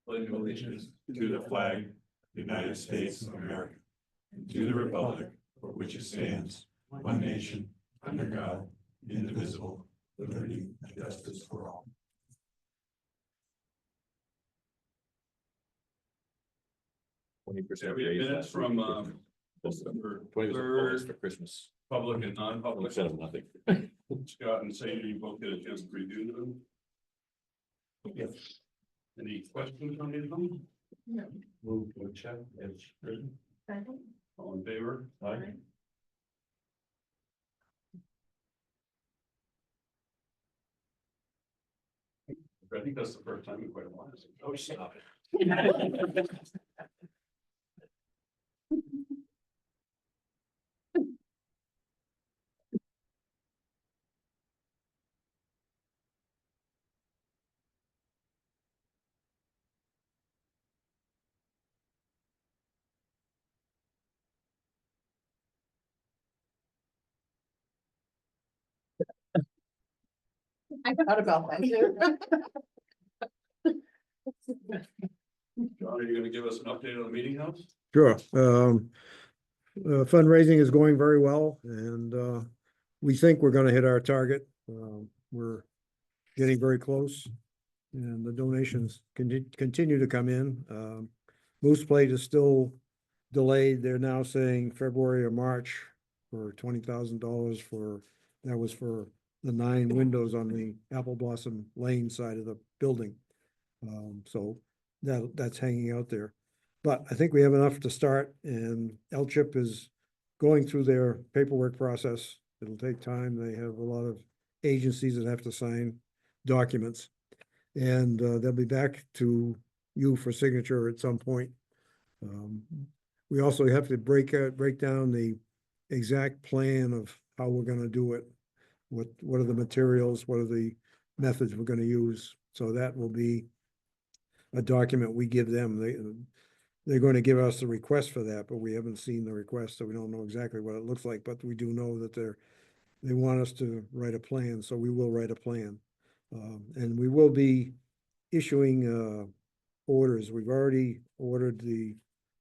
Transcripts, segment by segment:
pledge allegiance to the flag of the United States of America, and to the republic for which it stands, one nation, under God, indivisible, with liberty and justice for all. Minutes from December 3rd for Christmas. public and non-public. Instead of nothing. Scott and Sadie both get a chance to review them. Yes. Any questions on any of them? No. Move to check as written. Second. All in favor? Aye. I think that's the first time in quite a while. Oh, stop it. I thought about that too. John, are you gonna give us an update on the meeting house? Sure. Fundraising is going very well and we think we're gonna hit our target. We're getting very close. And the donations continue to come in. Moose Plate is still delayed. They're now saying February or March for $20,000 for, that was for the 9 windows on the Apple Blossom Lane side of the building. So that's hanging out there. But I think we have enough to start, and LCHIP is going through their paperwork process. It'll take time. They have a lot of agencies that have to sign documents. And they'll be back to you for signature at some point. We also have to break down the exact plan of how we're gonna do it. What are the materials, what are the methods we're gonna use? So that will be a document we give them. They're going to give us the request for that, but we haven't seen the request, so we don't know exactly what it looks like, but we do know that they want us to write a plan, so we will write a plan. And we will be issuing orders. We've already ordered the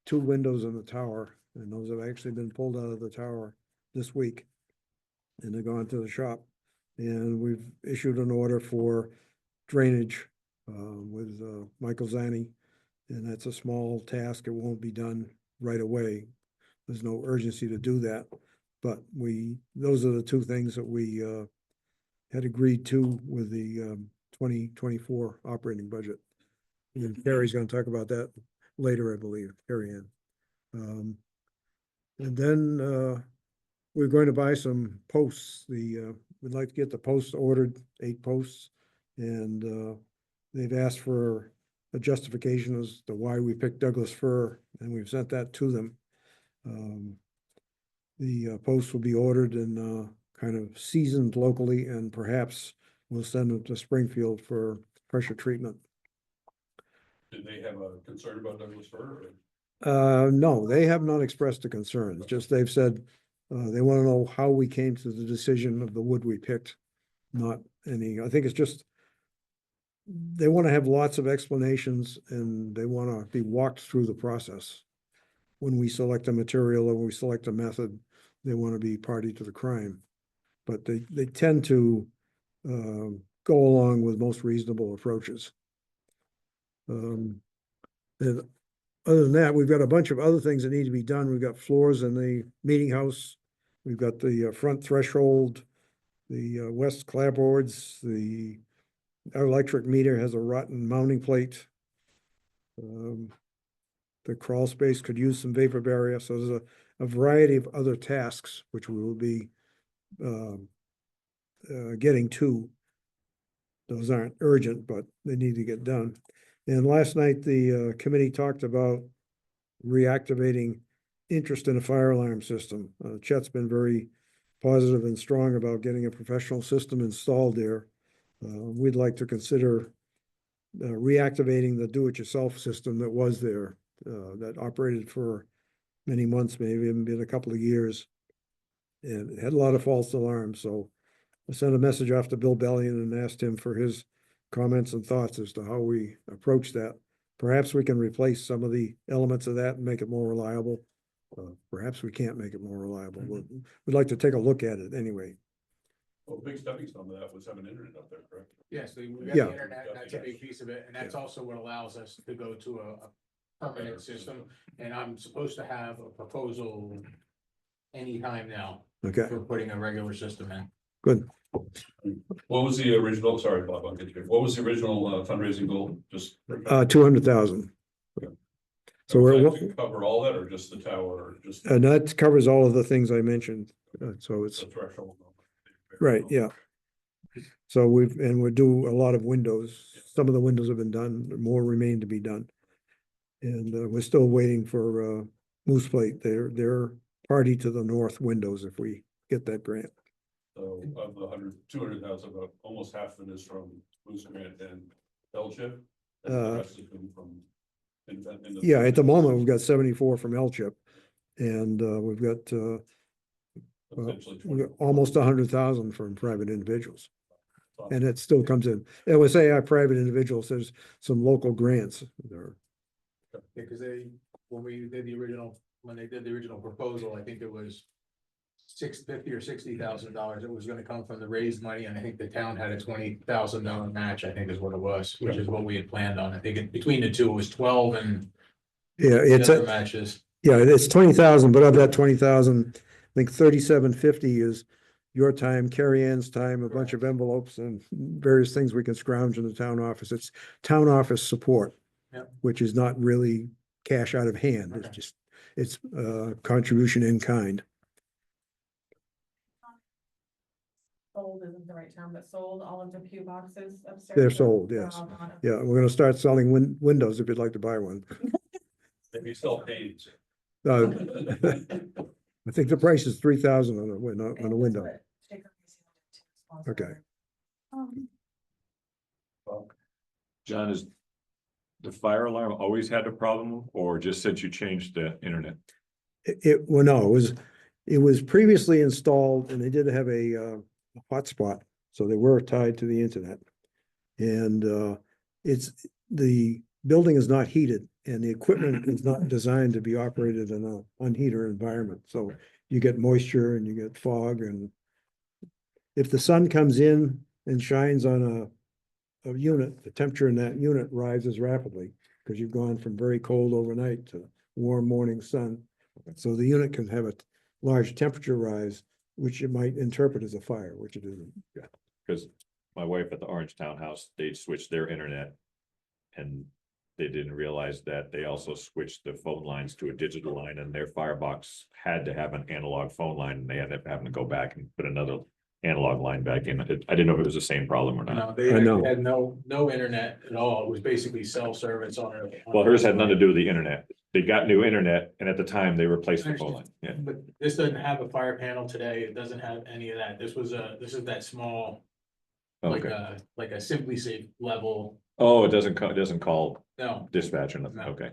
2 windows in the tower, and those have actually been pulled out of the tower this week. And they're going to the shop. And we've issued an order for drainage with Michael Zani. And that's a small task. It won't be done right away. There's no urgency to do that. But those are the 2 things that we had agreed to with the 2024 operating budget. And Carrie's gonna talk about that later, I believe, Carrie Ann. And then we're going to buy some posts. We'd like to get the posts ordered, 8 posts. And they've asked for a justification as to why we picked Douglas fir, and we've sent that to them. The posts will be ordered and kind of seasoned locally, and perhaps we'll send them to Springfield for pressure treatment. Did they have a concern about Douglas fir? Or? No, they have not expressed a concern. It's just they've said they want to know how we came to the decision of the wood we picked. Not any, I think it's just they want to have lots of explanations, and they want to be walked through the process. When we select a material or when we select a method, they want to be party to the crime. But they tend to go along with most reasonable approaches. And other than that, we've got a bunch of other things that need to be done. We've got floors in the meeting house. We've got the front threshold, the west clapboards, our electric meter has a rotten mounting plate. The crawl space could use some vapor barrier. So there's a variety of other tasks which we will be getting to. Those aren't urgent, but they need to get done. And last night, the committee talked about reactivating interest in a fire alarm system. Chet's been very positive and strong about getting a professional system installed there. We'd like to consider reactivating the do-it-yourself system that was there, that operated for many months, maybe even been a couple of years. And it had a lot of false alarms. So I sent a message off to Bill Bellion and asked him for his comments and thoughts as to how we approach that. Perhaps we can replace some of the elements of that and make it more reliable. Perhaps we can't make it more reliable. We'd like to take a look at it anyway. Well, big stepping stone of that was having internet up there, correct? Yes, we got Yeah. the internet, that's a big piece of it, and that's also what allows us to go to a permanent system. And I'm supposed to have a proposal anytime now Okay, for putting a regular system in. good. What was the original, sorry, Bob, I'll get you, what was the original fundraising goal, just? 200,000. So Was we're, that to cover all that, or just the tower, or just and that covers all of the things I mentioned. So it's, the threshold? right, yeah. So we do a lot of windows. Some of the windows have been done, more remain to be done. And we're still waiting for Moose Plate, their party to the north windows if we get that grant. So of the 200,000, about almost half of it is from Moose Grant and L-chip. And the rest is coming from. Yeah, at the moment, we've got 74 from L-chip. And we've got Essentially we got 20. almost 100,000 from private individuals. And it still comes in. And we say our private individuals, there's some local grants there. Because when they did the original proposal, I think it was $650,000 or $60,000. It was gonna come from the raised money, and I think the town had a $20,000 match, I think is what it was, which is what we had planned on. I think between the two, it was 12 and Yeah, the it's other a, matches. yeah, it's 20,000, but of that 20,000, I think 3,750 is your time, Carrie Ann's time, a bunch of envelopes and various things we can scrounge in the town office. It's town office support. Yep. Which is not really cash out of hand. It's Okay. just, it's contribution in kind. Sold isn't the right term, but sold all of the pew boxes upstairs. They're sold, yes. all gone. Yeah, we're gonna start selling windows if you'd like to buy one. Maybe sell paints. Uh, I think the price is 3,000 on a window, And on a that's window. what Shaker Museum did too, Okay. sponsor. John, is the fire alarm always had a problem, or just since you changed the internet? Well, no, it was previously installed and they did have a hotspot, so they were tied to the internet. And the building is not heated and the equipment is not designed to be operated in a unheated environment. So you get moisture and you get fog, and if the sun comes in and shines on a unit, the temperature in that unit rises rapidly because you've gone from very cold overnight to warm morning sun. So the unit can have a large temperature rise, which you might interpret as a fire, which it isn't. Because my wife at the Orange Town House, they switched their internet. And they didn't realize that they also switched the phone lines to a digital line, and their firebox had to have an analog phone line, and they ended up having to go back and put another analog line back in. I didn't know if it was the same problem or not. No, they I know. had no internet at all. It was basically cell service on it. Well, hers had nothing to do with the internet. They got new internet, and at the time, they replaced the phone line. Yeah. But this doesn't have a fire panel today. It doesn't have any of that. This is that small, Okay. like a Simply Safe level. Oh, it doesn't call No, dispatch or nothing. No. Okay.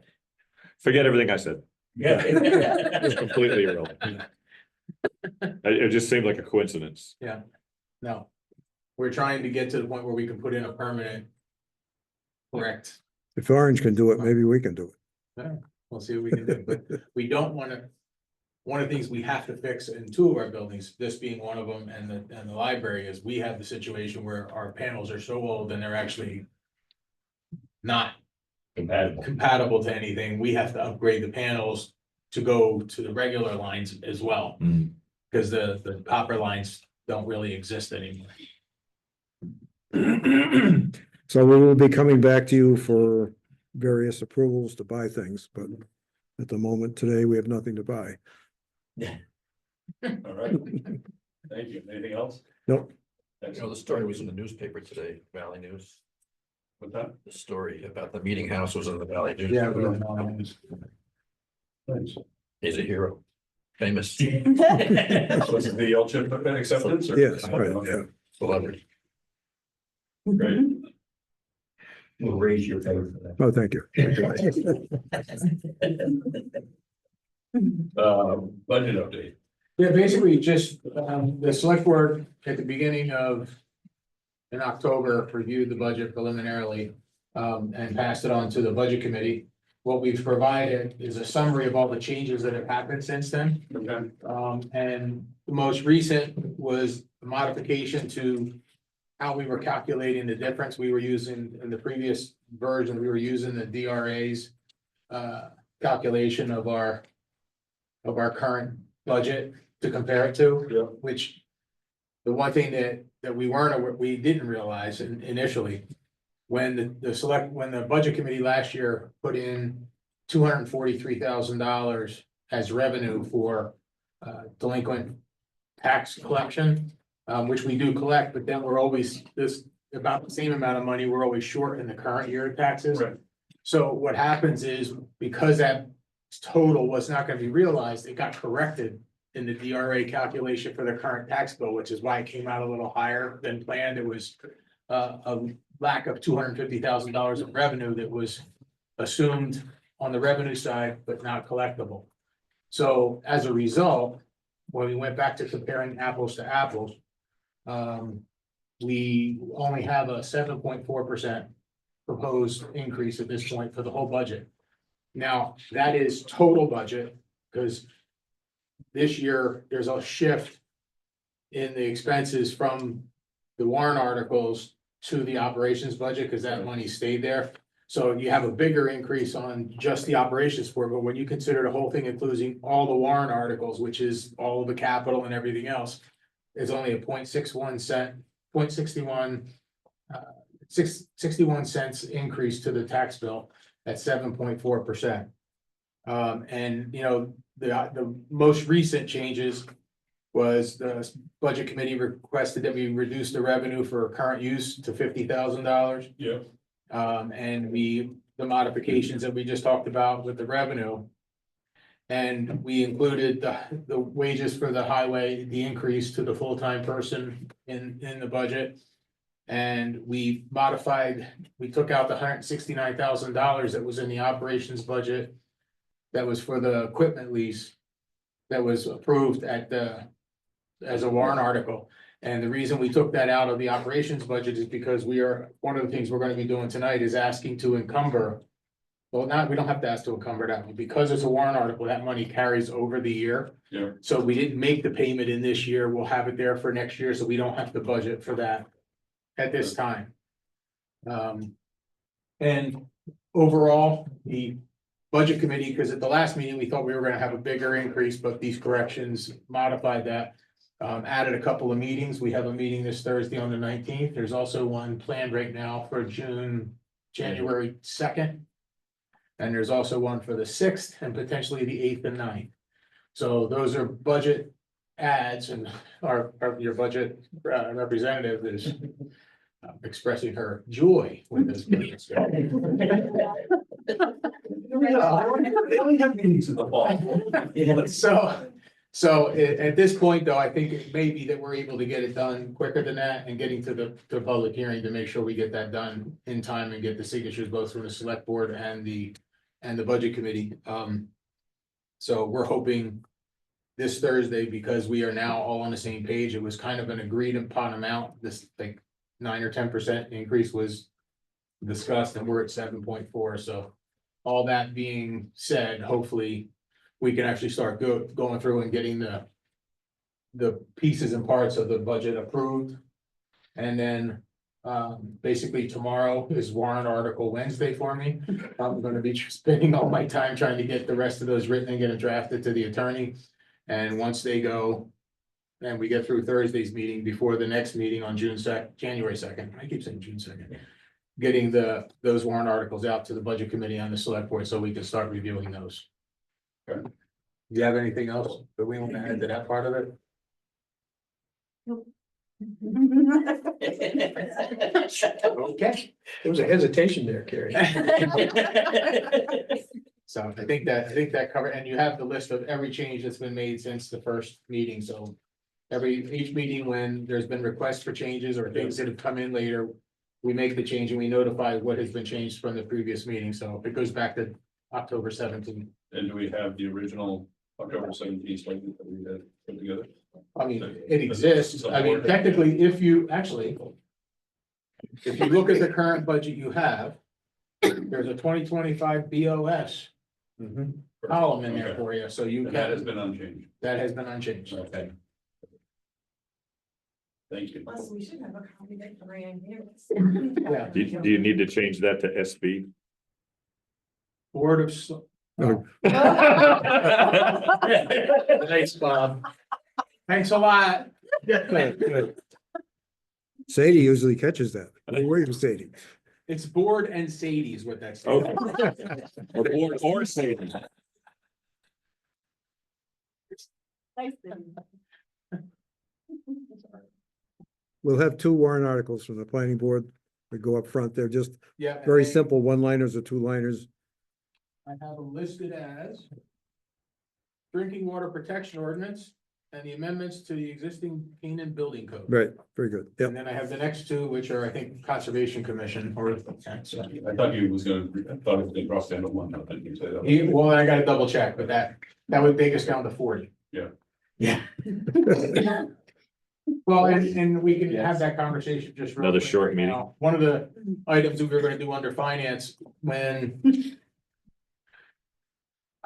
Forget everything I said. It's completely irrelevant. It just seemed like a coincidence. no. We're trying to get to the point where we can put in a permanent. Correct. If Orange can do it, maybe we can do Yeah, we'll see what we can do, but we don't wanna. One of the things we have to fix in two of our buildings, this being one of them and the library, is we have the situation where our panels are so old and they're actually. Not compatible to anything. We have to upgrade the panels to go to the regular lines as well. Mm. Cause the copper lines don't really exist anymore. it. So we will be coming back to you for various approvals to buy things, but at the moment today, we have nothing to buy. All right, thank you. Anything else? Nope. You know, the story was in the newspaper today, Valley News. With that? The story about the meeting house was in the Valley News. Thanks. He's a hero, famous Was it the L-chip acceptance? or- Yes, right, yeah. celebrity. Great. We'll raise your favor for that. Oh, thank you. Budget update. Yeah, basically just, the select board at the beginning of. In October, reviewed the budget preliminarily, and passed it on to the budget committee. What we've provided is a summary of all the changes that have happened since then. Okay. And the most recent was a modification to how we were calculating the difference. We were using, in the previous version, we were using the DRA's calculation of our current budget to compare it to. Yeah. Which the one thing that we didn't realize initially, when when the budget committee last year put in $243,000 as revenue for delinquent tax collection, which we do collect, but then we're always about the same amount of money, we're always short in the current year taxes. Right. So what happens is, because that total was not gonna be realized, it got corrected in the DRA calculation for the current tax bill, which is why it came out a little higher than planned. It was a lack of $250,000 of revenue that was assumed on the revenue side, but not collectible. So as a result, when we went back to comparing apples to apples, we only have a 7.4% proposed increase at this point for the whole budget. Now, that is total budget, because this year, there's a shift in the expenses from the warrant articles to the operations budget, because that money stayed there. So you have a bigger increase on just the operations for, but when you consider the whole thing, including all the warrant articles, which is all of the capital and everything else, it's only a 61 cents increase to the tax bill at 7.4%. And you know, the most recent changes was the budget committee requested that we reduce the revenue for current use to $50,000. Yeah. And the modifications that we just talked about with the revenue. And we included the wages for the highway, the increase to the full-time person in the budget. And we took out the $169,000 that was in the operations budget. That was for the equipment lease that was approved as a warrant article. And the reason we took that out of the operations budget is because one of the things we're gonna be doing tonight is asking to encumber. Well, we don't have to ask to encumber that one, because it's a warrant article, that money carries over the year. Yeah. So we didn't make the payment in this year, we'll have it there for next year, so we don't have to budget for that at this time. And overall, the budget committee, because at the last meeting, we thought we were gonna have a bigger increase, but these corrections modified that. Added a couple of meetings. We have a meeting this Thursday on the 19th. There's also one planned right now for January 2nd. And there's also one for the 6th and potentially the 8th and 9th. So those are budget adds, and your budget representative is expressing her joy with this budget. They only have meetings in the fall. So at this point, though, I think it may be that we're able to get it done quicker than that, and getting to the public hearing to make sure we get that done in time and get the signatures both from the select board and the budget committee. So we're hoping this Thursday, because we are now all on the same page. It was kind of an agreed upon amount. This like 9 or 10% increase was discussed, and we're at 7.4. So all that being said, hopefully we can actually start going through and getting the pieces and parts of the budget approved. And then basically tomorrow is warrant article Wednesday for me. I'm gonna be spending all my time trying to get the rest of those written and get it drafted to the attorney. And once they go, and we get through Thursday's meeting before the next meeting on January 2nd, I keep saying June 2nd. Getting those warrant articles out to the budget committee and the select board so we can start reviewing those. Okay. Do you have anything else that we want to add to that part of it? Okay. There was a hesitation there, Carrie. So I think that covered, and you have the list of every change that's been made since the first meeting, so. Each meeting when there's been requests for changes or things that have come in later, we make the change and we notify what has been changed from the previous meeting, so it goes back to October 17th. And do we have the original October 17th statement that we had put together? I mean, it exists, I mean, technically, if you look at the current budget you have, there's a 2025 BOS column in there Okay. for you, so you And that has can, been unchanged. that has been unchanged. Okay. Thank you. Plus, we should have a copy that Brian gave us. Yeah. Do you need to change that to SB? Board of. No. Thanks, Bob. Thanks a lot. Sadie usually catches that. We're waiting for Sadie. It's Board and Sadie's what that's. Okay. Or say that. We'll have two warrant articles from the planning board that go up front. They're just Yeah. and very I- simple one-liners or two-liners. I have them listed as drinking water protection ordinance and the amendments to the existing Canaan building code. Right, very good. And Yep. then I have the next two, which are, I think, Conservation Commission or. I thought he was gonna, I thought it was gonna cross down to one, I think you said that. Well, I gotta double check, but that would take us down to 40. Yeah. Yeah. Well, and we can have that conversation just. real Another quick short right meeting. now. One of the items we were gonna do under finance when.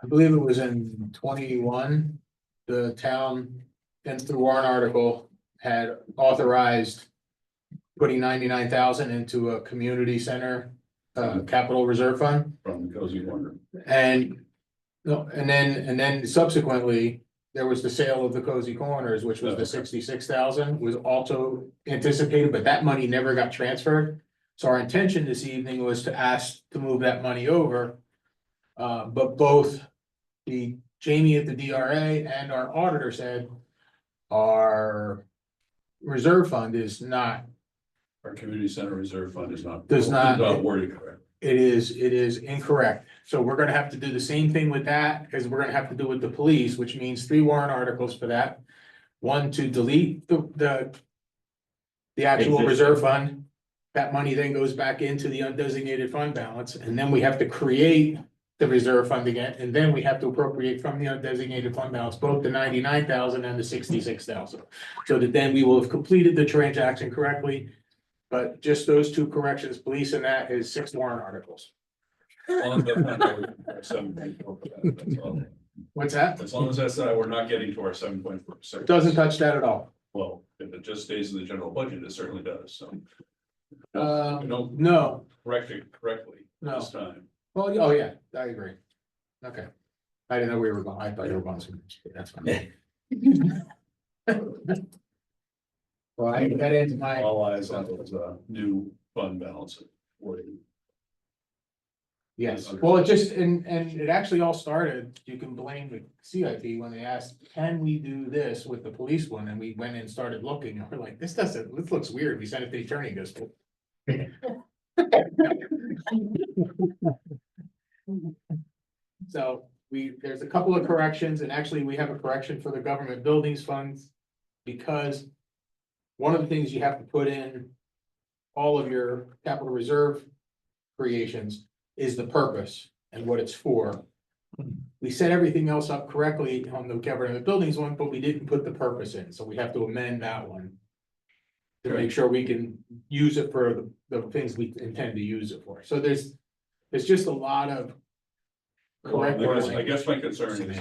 I believe it was in 21, the town, and through warrant article, had authorized. Putting 99,000 into a community center, capital reserve fund. From the Cozy Corner. And, no, and then subsequently, there was the sale of the Cozy Corners, which was the 66,000 was also anticipated, but that money never got transferred. So our intention this evening was to ask to move that money over. But both Jamie at the DRA and our auditor said our reserve fund is not, Our community center reserve fund is not. Does not- Worded correct. it is incorrect. So we're gonna have to do the same thing with that, as we're gonna have to do with the police, which means 3 warrant articles for that. One to delete the actual reserve fund. That money then goes back into the undesignated fund balance, and then we have to create the reserve fund again, and then we have to appropriate from the undesignated fund balance, both the 99,000 and the 66,000. So that then we will have completed the transaction correctly. But just those 2 corrections, police and that is 6 warrant articles. As long as that's not our 7.4%, that's all. What's that? As long as that's, we're not getting to our 7.4%. Doesn't touch that at all. Well, if it just stays in the general budget, it certainly does, so. No, Correct it correctly No. this time. well, oh yeah, I agree. Okay. I didn't know we were going, I thought you were going somewhere, but that's fine. Well, I got into my, All eyes on those, new fund balance. yes, well, it just, and it actually all started, you can blame the CIP when they asked, can we do this with the police one? And we went and started looking, and we're like, this looks weird. We sent it to the attorney, goes. So there's a couple of corrections, and actually we have a correction for the government buildings funds. Because one of the things you have to put in all of your capital reserve creations is the purpose and what it's for. We set everything else up correctly on the government buildings one, but we didn't put the purpose in, so we have to amend that one. To make sure we can use it for the things we intend to use it for. So there's just a lot of. Correct. I guess my concern is,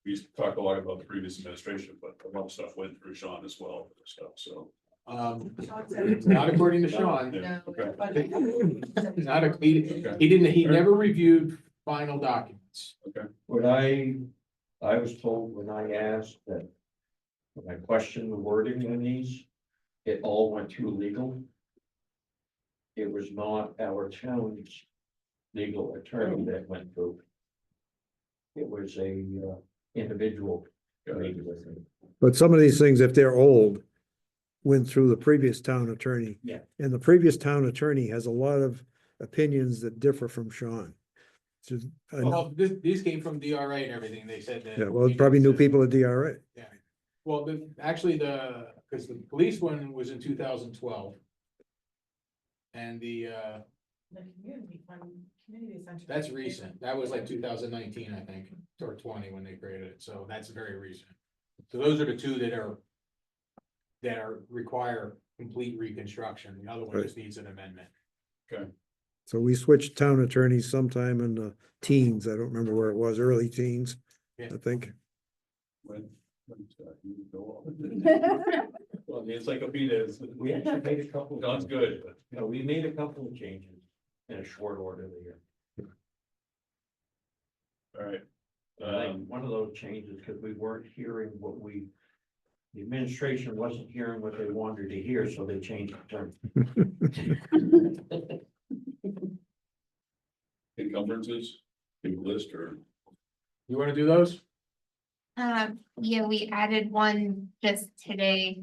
we used to talk a lot about the previous administration, but a lot of stuff went through Sean as well, for stuff, so. Not according to Sean. Yeah, okay. Not a, he never reviewed final documents. When I was told when I asked that, when I questioned the wording in these, it all went through legal. It was not our town's legal attorney that went through. It was a individual. legal attorney. But some of these things, if they're old, went through the previous town attorney. Yeah. And the previous town attorney has a lot of opinions that differ from Sean. So, Well, these came from DRA and everything. They said that. yeah, well, probably new people at DRA. Yeah, well, actually, because the police one was in 2012. And the community fund, community center. that's recent. That was like 2019, I think, or 20 when they created it. So that's very recent. So those are the 2 that require complete reconstruction. The other one Right. just needs an amendment. So we switched town attorneys sometime in the teens. I don't remember where it was, early teens, Yeah. I think. Well, the encyclopedia is. We actually made a couple. Sounds good. No, we made a couple of changes in a short order there. All right. I think one of those changes, because we weren't hearing the administration wasn't hearing what they wanted to hear, so they changed the term. Encumbrances, big list or? You wanna do those? Yeah, we added one just today.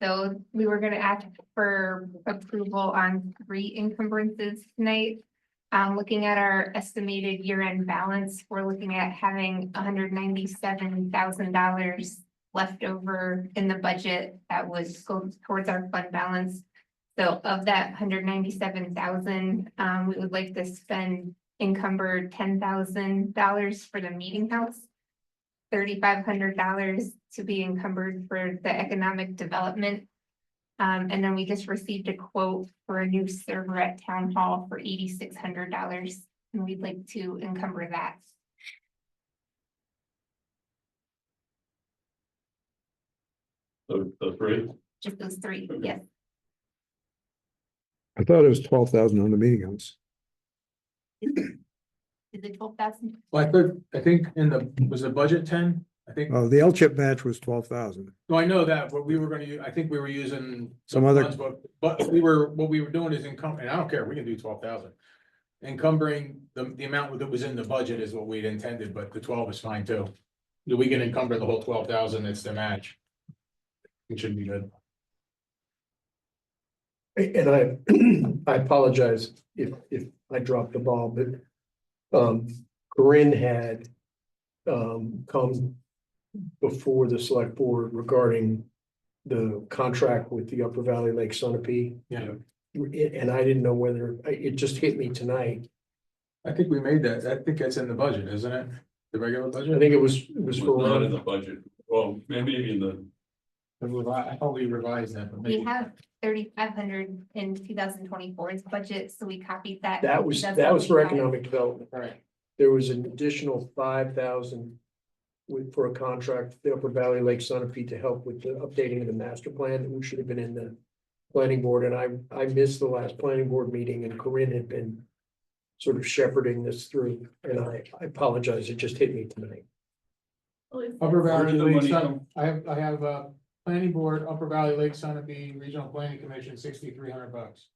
So we were gonna ask for approval on 3 encumbrances tonight. Looking at our estimated year-end balance, we're looking at having $197,000 left over in the budget that would go towards our fund balance. So of that $197,000, we would like to spend encumbered $10,000 for the meeting house. $3,500 to be encumbered for the economic development. And then we just received a quote for a new server at town hall for $8,600, and we'd like to encumber that. The three? Just those 3, yes. I thought it was 12,000 on the meeting house. Is it 12,000? Well, I think was the budget 10? I think, The L-chip match was 12,000. no, I know that, but we were gonna use, I think we were using. Some other- funds, But what we were doing is and I don't care, we can do 12,000. Encumbering the amount that was in the budget is what we'd intended, but the 12 is fine too. We can encumber the whole 12,000, it's the match. It should be good. And I apologize if I dropped the ball, but Corinne had come before the select board regarding the contract with the Upper Valley Lake Sunapee. Yeah. And I didn't know whether, it just hit me tonight. I think we made that. I think that's in the budget, isn't it? The regular I budget? think it was for Not in the around, budget. Well, maybe in the, I thought we revised that, but We maybe. have 3,500 in 2024's budget, so we copied that. that was for 2025. economic development. Right. There was an additional 5,000 for a contract, with the Upper Valley Lake Sunapee to help with the updating of the master plan, which should have been in the planning board, and I missed the last planning board meeting, and Corinne had been sort of shepherding this through, and I apologize, it just hit me tonight. Upper Where Valley did the Lake money Sun, I have planning board, Upper Valley Lake Sunapee Regional Planning Commission, $6,300.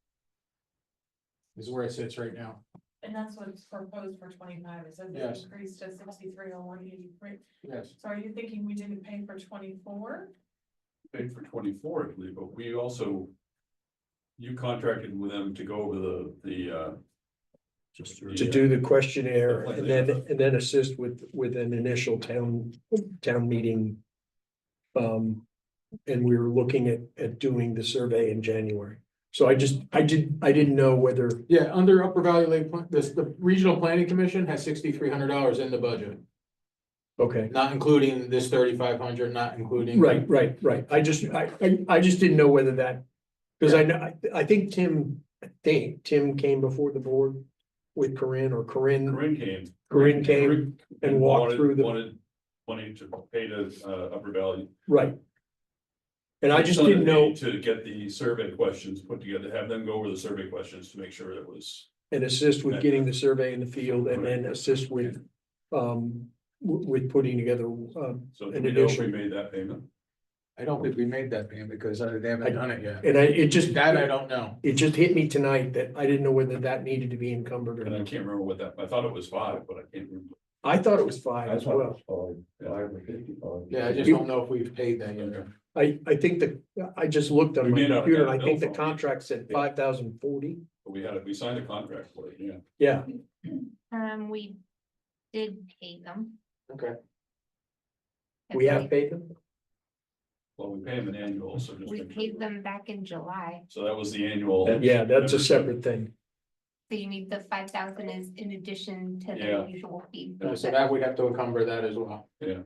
Is where it sits right now. And that's what's proposed for 25, it says Yes. it increased to 63,183. Yes. So are you thinking we didn't pay for 24? paid for 24, I believe, but we also. You contracted with them to go over the. To do the questionnaire and then assist with an initial town meeting. And we were looking at doing the survey in January. So I didn't know whether, Yeah, under Upper Valley Lake, the Regional Planning Commission has $6,300 in the budget, okay, not including this 3,500, not including. right. I just didn't know whether that, because I think Tim came before the board with Corinne, or Corinne came and walked through the, Wanted money to pay to Upper Valley. right. And I just didn't know, To get the survey questions put together, have them go over the survey questions to make sure it was. and assist with getting the survey in the field, and then assist with putting together, So An do we know if we addition. made that payment? I don't think we made that payment because they haven't done it yet. and it just, That I don't know. it just hit me tonight that I didn't know whether that needed to be encumbered or And I not. can't remember what that, I thought it was 5, but I can't remember. I thought it was 5 as well. Yeah, I just don't know if we've paid that yet. I think I just looked on We my may not have computer, got and a I think the bill from it. contract said 5,040, But we signed a contract for it, yeah. yeah. We did pay them. Okay. We have paid them? Well, we pay them an annual, so. just We make sure. paid them back in July, So that was the annual. Yeah, that's a separate thing. so you need the 5,000 is in addition to Yeah. the usual fee. So that we'd have to encumber that as well. Yeah.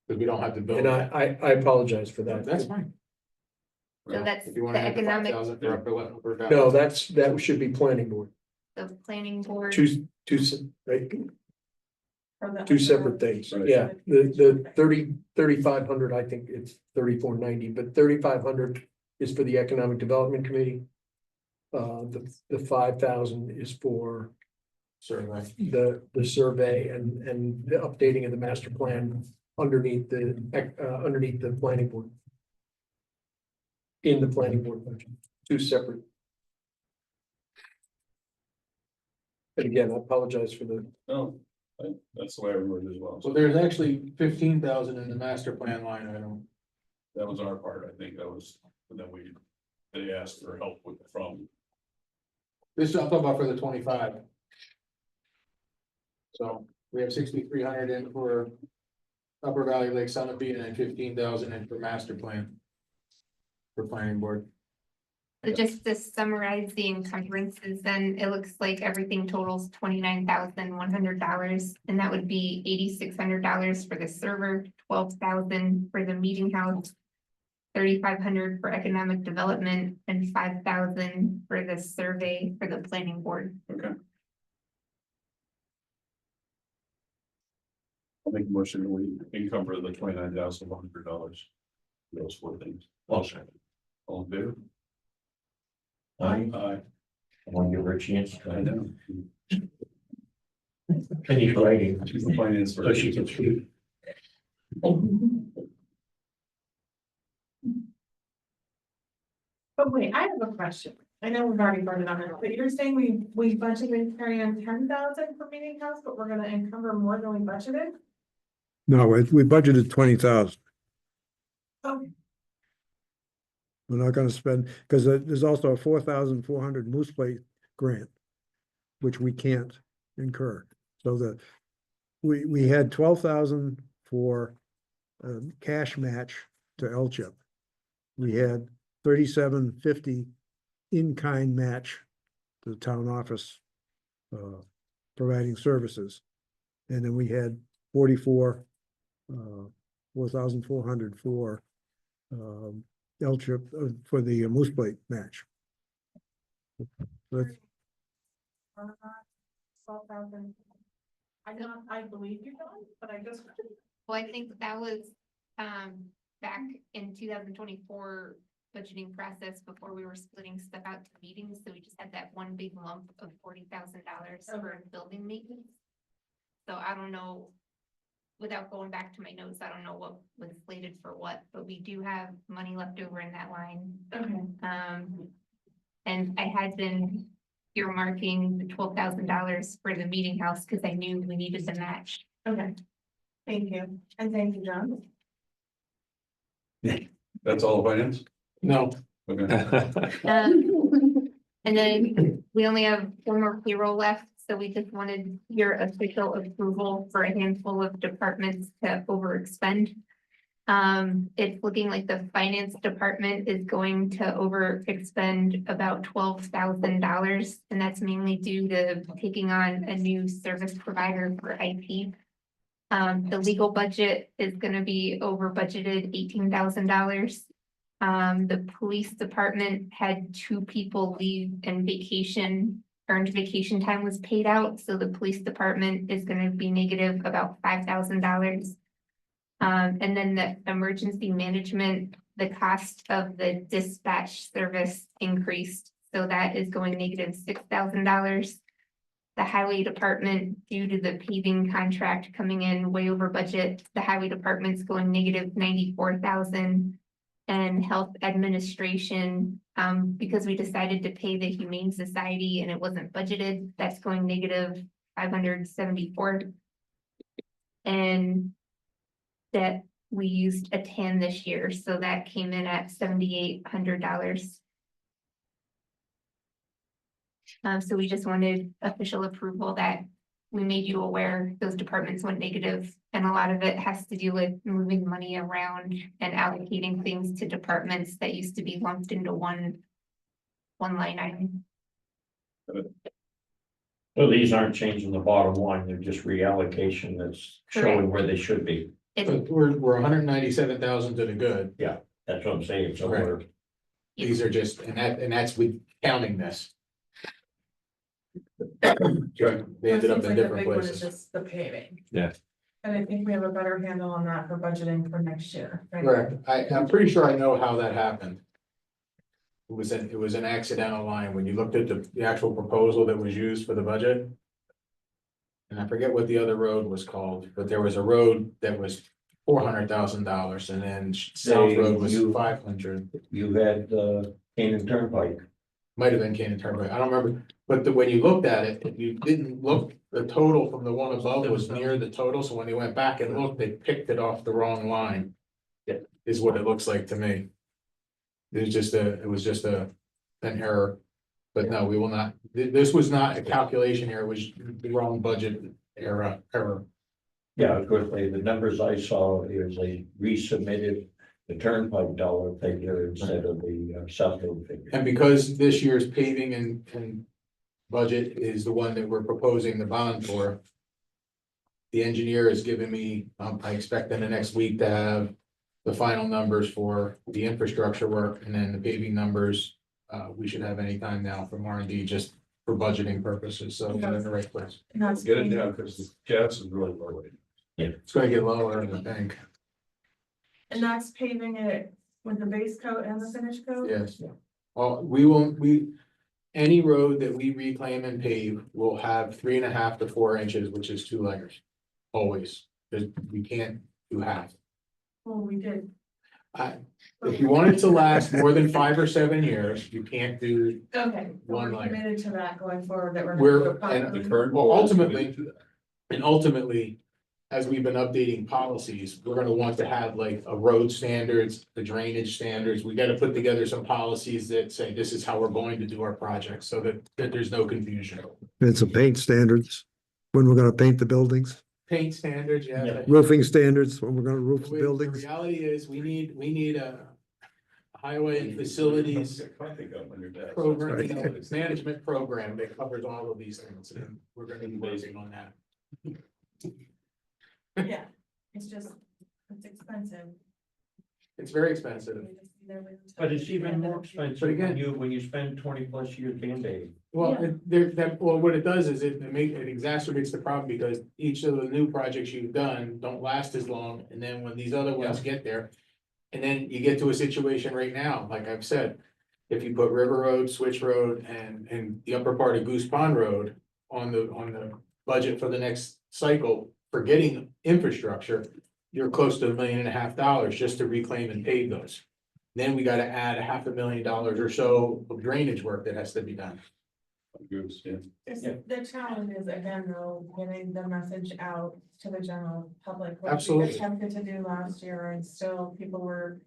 Because we don't have the bill. And I apologize for that. That's fine. So that's If the you want to add the economic, 5,000 for Upper Valley. No, that should be planning board. the planning board. Right, For the- two separate things, Right. yeah, the 3,500, I think it's 3,490, but 3,500 is for the Economic Development Committee. The 5,000 is for Survey. the survey and the updating of the master plan underneath the planning board. In the planning board budget, two separate. And again, I apologize for the, No, that's the way I remember it as well. So there's actually 15,000 in the master plan line item. That was our part, I think that was, and then they asked for help from. This, I'm talking about for the 25. So we have 6,300 in for Upper Valley Lake Sunapee and then 15,000 in for master plan. For planning board. So just to summarize the encumbrances, then it looks like everything totals $29,100, and that would be $8,600 for the server, $12,000 for the meeting house, $3,500 for economic development, and $5,000 for the survey for the planning board. Okay. I'll make a motion that we encumber the $29,100. Those four things. Well, second. All in favor? I Aye. want to give her a chance. I know. Penny's writing. She's the finance. So she can speak. But wait, I have a question. I know we've already brought it on, but you're saying we budgeted carry on 10,000 for meeting house, but we're gonna encumber more than we budgeted? No, we budgeted 20,000. Okay. We're not gonna spend, because there's also a 4,400 Moose Plate grant, which we can't incur. So we had 12,000 for cash match to LCHIP. We had 3,750 in-kind match to the town office providing services. And then we had 4,400 for LCHIP for the Moose Plate match. But 12,000. I believe you, Don, but I just. Well, I think that was back in 2024 budgeting process before we were splitting stuff out to meetings, so we just had that one big lump of $40,000 for building maintenance. So I don't know, without going back to my notes, I don't know what was slated for what, but we do have money left over in that line. Okay. And I had been earmarking the $12,000 for the meeting house because I knew we needed the match. Okay. Thank you. And thank you, John. That's all the finance? No, Okay. And then we only have one more payroll left, so we just wanted your official approval for a handful of departments to overexpend. It's looking like the finance department is going to overexpend about $12,000, and that's mainly due to taking on a new service provider for IT. The legal budget is gonna be over budgeted $18,000. The police department had 2 people leave and earned vacation time was paid out, so the police department is gonna be negative about $5,000. And then the emergency management, the cost of the dispatch service increased, so that is going negative $6,000. The highway department, due to the paving contract coming in way over budget, the highway department's going negative $94,000. And health administration, because we decided to pay the Humane Society and it wasn't budgeted, that's going negative $574. And that we used a TAN this year, so that came in at $7,800. So we just wanted official approval that we made you aware those departments went negative, and a lot of it has to do with moving money around and allocating things to departments that used to be lumped into one line item. So these aren't changing the bottom line, they're just reallocation that's showing where they should be. It's, we're 197,000 to the good. That's what I'm saying, so Right. we're, These are just, and that's with counting this. They ended up Seems in like the different big one is places. just the paving. Yeah. And I think we have a better handle on that for budgeting for next year, right? Correct. I'm pretty sure I know how that happened. It was an accidental line when you looked at the actual proposal that was used for the budget. And I forget what the other road was called, but there was a road that was $400,000 and then South Road was you- 500. You had, Canaan Turnpike. Might have been Canaan Turnpike, I don't remember, but when you looked at it, if you didn't look, the total from the one above was near the total, so when they went back and looked, they picked it off the wrong line. Is what it looks like to me. It was just an error. But no, we will not, this was not a calculation error, it was the wrong budget error. Yeah, of course, the numbers I saw is they resubmitted the Turnpike dollar figure instead of the South Road figure. And because this year's paving and budget is the one that we're proposing the bond for. The engineer has given me, I expect in the next week to have the final numbers for the infrastructure work and then the paving numbers. We should have any time now from R&D just for budgeting purposes, so we're in the right place. And that's Get it down, because the gas is really low. It's gonna get lower, I think, And that's paving it with the base coat and the finish coat? yes. Any road that we reclaim and pave will have 3.5 to 4 inches, which is 2 layers. Always, we can't do half. Well, we did. If you want it to last more than 5 or 7 years, you can't do, Okay, so One we're layer. committed to that going forward, that we're. gonna We're- do it and properly. The current. Well, board is ultimately- committed to that. and ultimately. As we've been updating policies, we're gonna want to have like a road standards, the drainage standards, we gotta put together some policies that say this is how we're going to do our projects, so that there's no confusion. And some paint standards, when we're gonna paint the buildings, Paint standards, yeah. roofing standards, when we're gonna roof the The buildings. reality is, we need a highway and facilities Coffee cup on your desk. program, That's right. management program that covers all of these things, and we're gonna be working on that. Yeah, it's just, it's expensive. It's very expensive. We just need everything to- But it's even more But expensive again- when you spend 20+ years Band-Aid. Well, Yeah. what it does is it exacerbates the problem because each of the new projects you've done don't last as long, and then when these other ones get there. And then you get to a situation right now, like I've said, if you put River Road, Switch Road, and the upper part of Goose Pond Road on the budget for the next cycle, forgetting infrastructure, you're close to $1.5 million just to reclaim and pave those. Then we gotta add $500,000 or so of drainage work that has to be done. Goose, yeah. The challenge is again, though, getting the message out to the general public. which we Absolutely. Attempted to do last year and still people were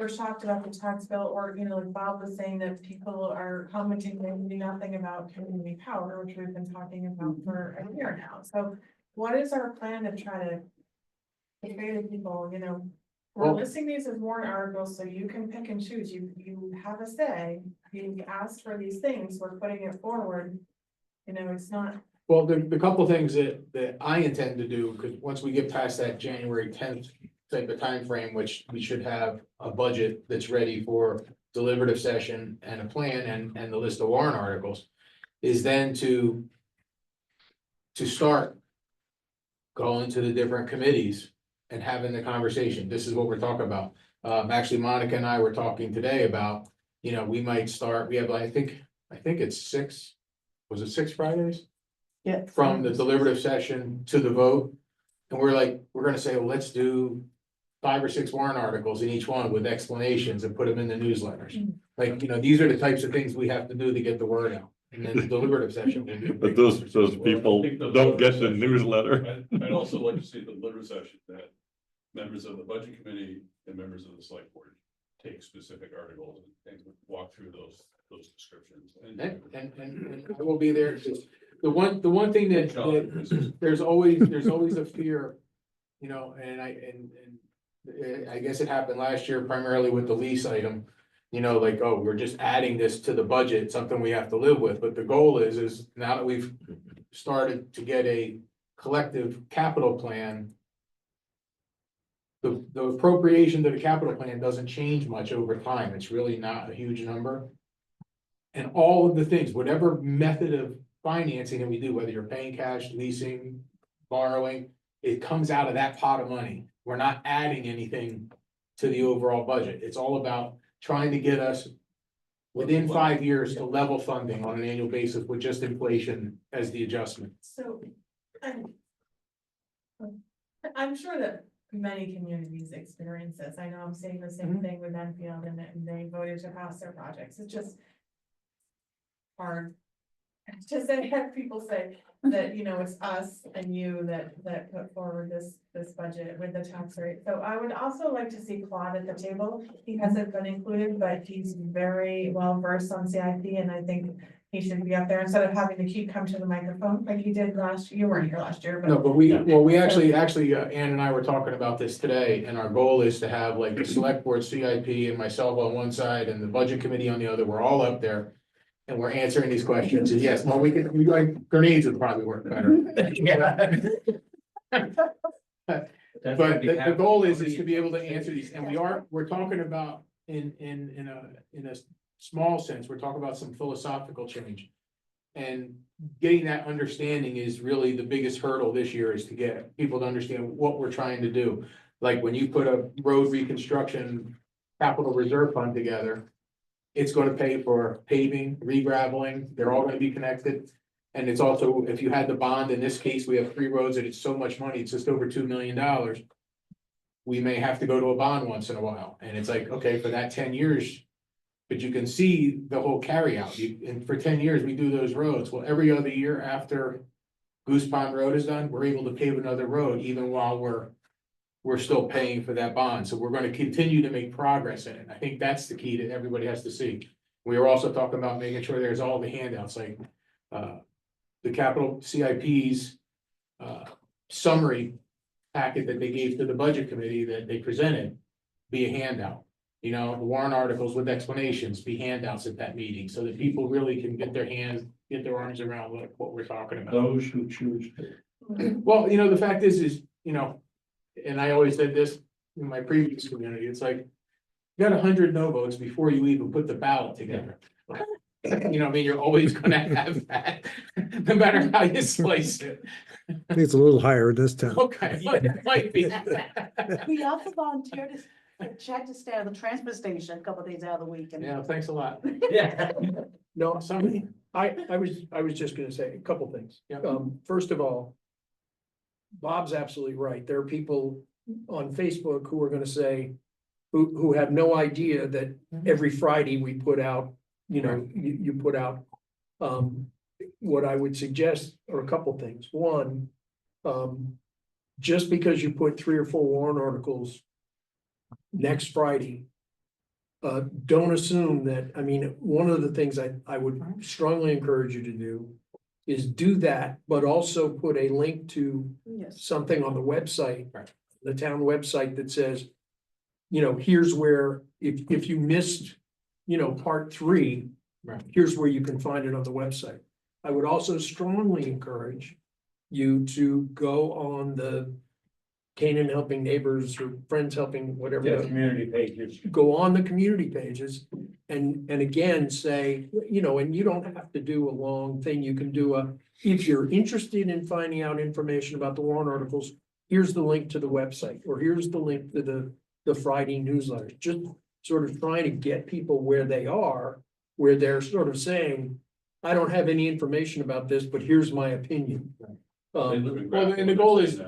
shocked about the tax bill, or, you know, like Bob was saying that people are commenting, they knew nothing about community power, which we've been talking about for a year now. So what is our plan to try to convey to people, you know, we're Well- listing these as warrant articles, so you can pick and choose, you have a say. You asked for these things, we're putting it forward. You know, it's not, Well, the couple things that I intend to do, because once we get past that January 10th type of timeframe, which we should have a budget that's ready for deliberative session and a plan and the list of warrant articles, is then to start going to the different committees and having the conversation. This is what we're talking about. Actually, Monica and I were talking today about, you know, we might start, we have, I think it's 6, was it 6 Fridays? yeah. From the deliberative session to the vote. And we're gonna say, well, let's do 5 or 6 warrant articles in each one with explanations and put them in the newsletters. Like, you know, these are the types of things we have to do to get the word out. And then the deliberative session will be. a But big those conversation. people don't get the newsletter. I'd also like to see the deliberative session that members of the budget committee and members of the select board take specific articles and walk through those descriptions. And I will be there. The one thing that there's always a fear, you know, and I guess it happened last year primarily with the lease item. You know, like, oh, we're just adding this to the budget, something we have to live with, but the goal is now that we've started to get a collective capital plan. The appropriation to the capital plan doesn't change much over time, it's really not a huge number. And all of the things, whatever method of financing that we do, whether you're paying cash, leasing, borrowing, it comes out of that pot of money. We're not adding anything to the overall budget. It's all about trying to get us within 5 years to level funding on an annual basis with just inflation as the adjustment. So, I'm sure that many communities experience this. I know I'm saying the same thing with Enfield and they voted to pass their projects. It's just hard to say, have people say that, you know, it's us and you that put forward this budget with the tax rate. So I would also like to see Claude at the table. He hasn't been included, but he's very well versed on CIP, and I think he should be up there instead of having to keep come to the microphone like he did last year. You weren't here last year, No, but but we actually, Ann and I were talking about this today, and our goal is to have like the select board CIP and myself on one side and the budget committee on the other. We're all up there. And we're answering these questions, and yes, well, we like grenades would probably work better. But the goal is to be able to answer these, and we're talking about in a small sense, we're talking about some philosophical change. And getting that understanding is really the biggest hurdle this year, is to get people to understand what we're trying to do. Like when you put a road reconstruction capital reserve fund together, it's gonna pay for paving, re-graveling, they're all gonna be connected. And it's also, if you had the bond, in this case, we have 3 roads and it's so much money, it's just over $2 million. We may have to go to a bond once in a while, and it's like, okay, for that 10 years. But you can see the whole carryout, and for 10 years, we do those roads, well, every other year after Goose Pond Road is done, we're able to pave another road, even while we're still paying for that bond, so we're gonna continue to make progress in it. I think that's the key that everybody has to see. We were also talking about making sure there's all the handouts, like, the capital CIP's, summary packet that they gave to the budget committee that they presented, be a handout. You know, the warrant articles with explanations, be handouts at that meeting, so that people really can get their arms around what we're talking about. Those who choose to. Well, you know, the fact is, you know, and I always said this in my previous community, it's like, you got 100 no votes before you even put the ballot together. You know, I mean, you're always gonna have that, no matter how you slice it. I think it's a little higher this time. Okay, it might be. We also volunteered to check to stay at the transfer station a couple days out of the week. And Yeah, thanks a lot. Yeah. No, Somebody, I was just gonna say a couple things. Yeah. First of all, Bob's absolutely right. There are people on Facebook who are gonna say, who have no idea that every Friday we put out, you know, you put out. What I would suggest are a couple things. One, just because you put 3 or 4 warrant articles next Friday, don't assume that, I mean, one of the things I would strongly encourage you to do is do that, but also put a link to yes, something on the website, Right. the town website that says, you know, here's where, if you missed, you know, part 3, Right. here's where you can find it on the website. I would also strongly encourage you to go on the Canaan Helping Neighbors or Friends Helping, whatever. Yeah, the- community pages. Go on the community pages and again, say, you know, and you don't have to do a long thing. You can do if you're interested in finding out information about the warrant articles, here's the link to the website, or here's the link to the Friday newsletter. Just sort of trying to get people where they are, where they're sort of saying, I don't have any information about this, but here's my opinion. well, and the goal is,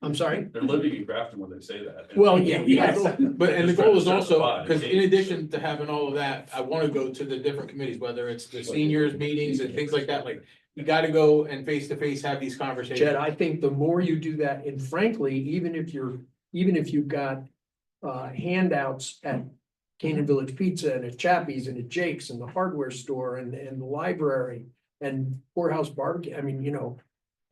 I'm sorry? They're living in Grafton when they say that. Well, yeah, yes. but, and the goal is also, because in addition to having all of that, I wanna go to the different committees, whether it's the seniors meetings and things like that, like. You gotta go and face to face have these conversations. Jed, I think the more you do that, and frankly, even if you've got handouts at Canaan Village Pizza and at Chappie's and at Jake's and the hardware store and the library and Poorhouse Barbecue, I mean, you know,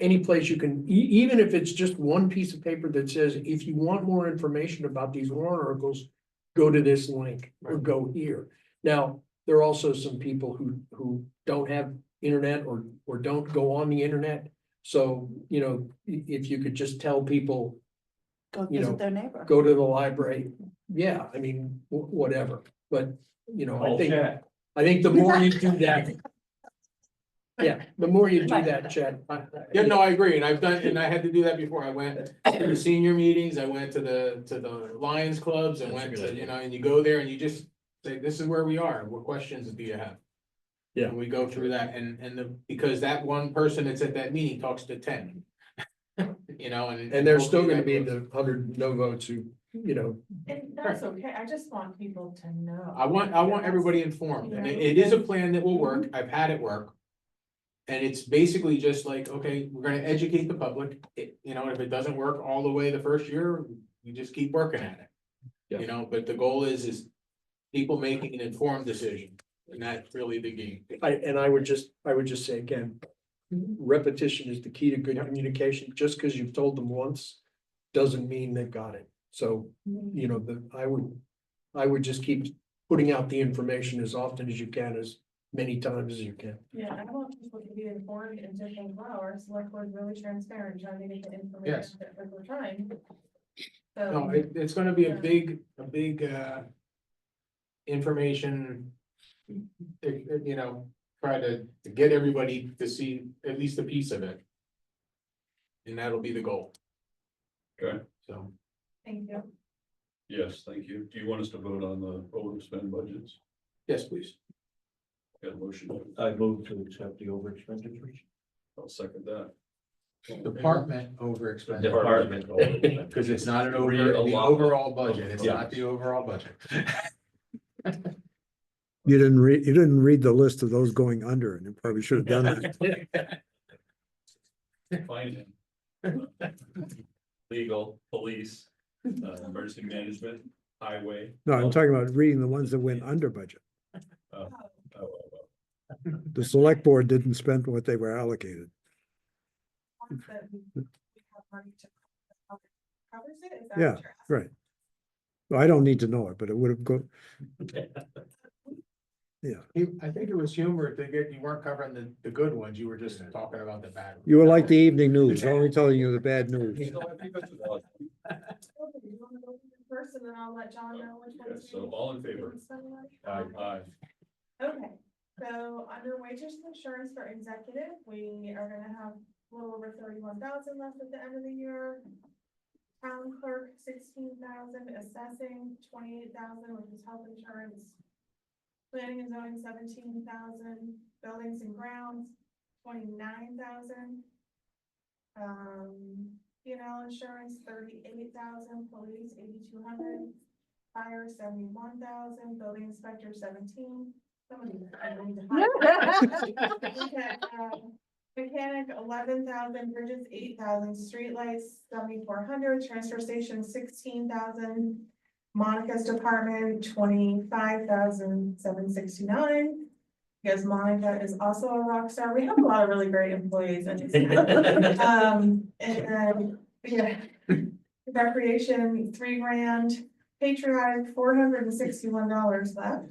any place you can, even if it's just one piece of paper that says, if you want more information about these warrant articles, go to this link or go here. Now, there are also some people who don't have internet or don't go on the internet. So, you know, if you could just tell people, go you know, visit their neighbor. go to the library, yeah, I mean, whatever, but, you know, I think the more you do that. Yeah, the more you do that, Chad. Yeah, no, I agree, and I've done, and I had to do that before, I went to the senior meetings, I went to the Lions clubs, I went to, you know, and you go there and you just say, this is where we are, what questions do you have? Yeah. And we go through that, because that one person that's at that meeting talks to 10. You know, And there's still gonna be the 100 no votes who, you know, And that's okay, I just want people to know. I want everybody informed, and it is a plan that will work, I've had it work. And it's basically just like, okay, we're gonna educate the public, you know, if it doesn't work all the way the first year, you just keep working at it. Yeah. You know, but the goal is people making an informed decision, and that's really the game. I would just say again, repetition is the key to good communication. Just because you've told them once doesn't mean they've got it. So, you know, I would just keep putting out the information as often as you can, as many times as you can. Yeah, I want people to be informed and to think, wow, our select board is really transparent, trying to get the information Yes. that we're trying. No, So, it's gonna be a Yeah. big, information. You know, try to get everybody to see at least a piece of it. And that'll be the goal. Okay. So, thank you. Yes, thank you. Do you want us to vote on the overspend budgets? yes, please. Got a motion? I move to accept the over expenditures. I'll second that. Department over expense. Department. Because it's not an over, Read a the lot. overall budget, it's Yeah. not the overall budget. You didn't read the list of those going under, and you probably should have done that. Finance. Legal, police, emergency management, highway. No, I'm talking about reading the ones that went under budget. Oh, oh, oh. The select board didn't spend what they were allocated. Ones that we have money to covers it, is that Yeah, what you're asking? right. Well, I don't need to know it, but it would have go. Yeah, I think it was humor to get, you weren't covering the good ones, you were just talking about the bad. ones. you were like the evening news, only telling you the bad news. Okay, you wanna go first, and then I'll let John know which Okay, ones. so we all in favor? didn't spend money? Aye. Okay, so under wages and insurance for executive, we are gonna have a little over 31,000 left at the end of the year. Town clerk, 16,000, assessing, 28,000, which is health insurance. Planning and zoning, 17,000, buildings and grounds, 29,000. Insurance, 38,000, police, 8,200. Fire, 71,000, building inspector, 17. Somebody, I need to hide. Okay, mechanic, 11,000, bridges, 8,000, streetlights, 7,400, transfer station, 16,000. Monica's department, 25,769. Because Monica is also a rock star. We have a lot of really great employees and and then, yeah. Recreation, $3,000, patriotic, $461 left.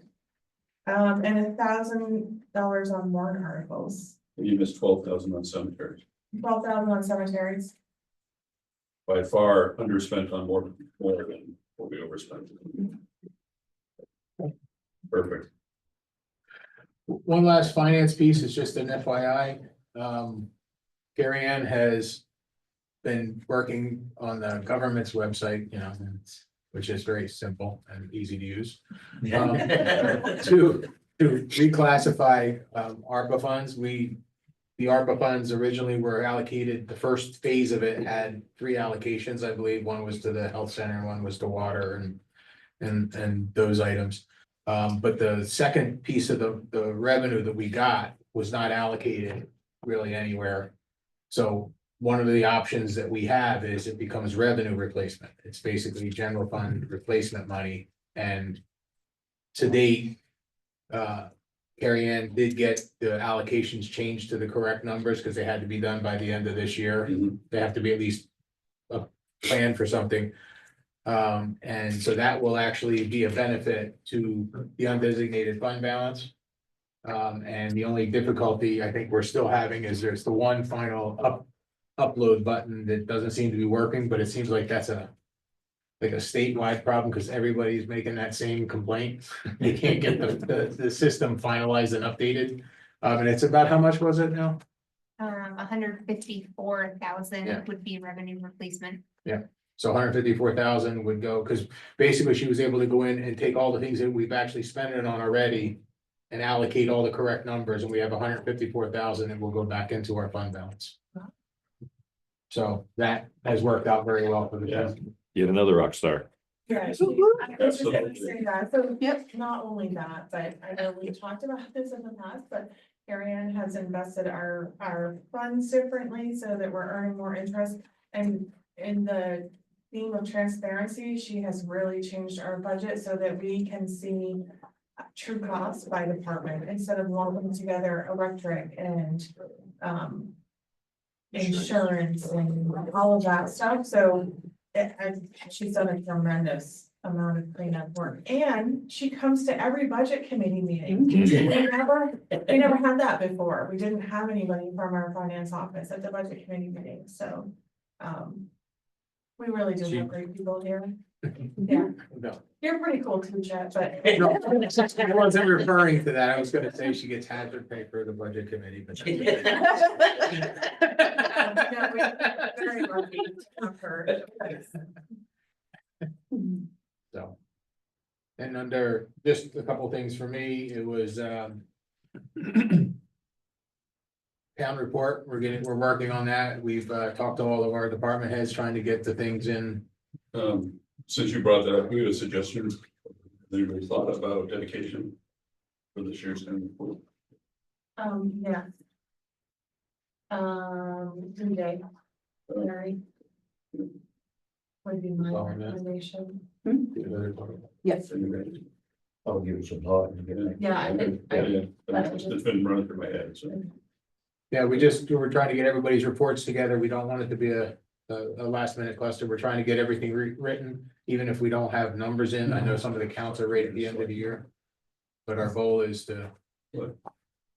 And $1,000 on warrant articles, You missed 12,000 on cemeteries. 12,000 on cemeteries. By far underspent on more than what we overspent. Perfect. One last finance piece is just an FYI. Carrie Ann has been working on the government's website, you know, which is very simple and easy to use. To reclassify ARPA funds, the ARPA funds originally were allocated, the first phase of it had 3 allocations, I believe. One was to the health center, one was to water and those items. But the second piece of the revenue that we got was not allocated really anywhere. So one of the options that we have is it becomes revenue replacement. It's basically general fund replacement money. And to date, Carrie Ann did get the allocations changed to the correct numbers because they had to be done by the end of this year. Mhm. They have to be at least a plan for something. And so that will actually be a benefit to the undesignated fund balance. And the only difficulty I think we're still having is there's the one final upload button that doesn't seem to be working, but it seems like that's like a statewide problem because everybody's making that same complaint. They can't get the system finalized and updated. And it's about, how much was it now? 154,000 Yeah. would be revenue replacement. So 154,000 would go, because basically she was able to go in and take all the things that we've actually spent it on already. And allocate all the correct numbers, and we have 154,000 and we'll go back into our fund balance. So that has worked out very well for the town. Yet another rock star. Yeah, I was just gonna say that, so, Yep. not only that, but I know we talked about this in the past, but Ariane has invested our funds differently so that we're earning more interest. And in the theme of transparency, she has really changed our budget so that we can see true costs by department instead of lumping together electric and, insurance and all of that stuff, so she's done a tremendous amount of cleanup work, and she comes to every budget committee meeting. We never had that before, we didn't have anybody from our finance office at the budget committee meeting, so, we really do have great people here. Yeah, No. you're pretty cool too, Chet, but. No, I wasn't referring to that. I was gonna say she gets hazard pay for the budget committee, but. No, we're very lucky to have her. So. And under, just a couple things for me, it was, town report, we're working on that. We've, talked to all of our department heads, trying to get the things in. Since you brought that up, we had a suggestion. Has anybody thought about dedication for this year's annual report? Yeah. Monday. Larry. Would be my Oh, yeah. recommendation. Yes. I'll give it some thought. and get back. Yeah, I think. It's been running through my head, so. Yeah, we're trying to get everybody's reports together. We don't want it to be a last minute cluster. We're trying to get everything written, even if we don't have numbers in. I know some of the counts are right at the end of the year. But our goal is to. What?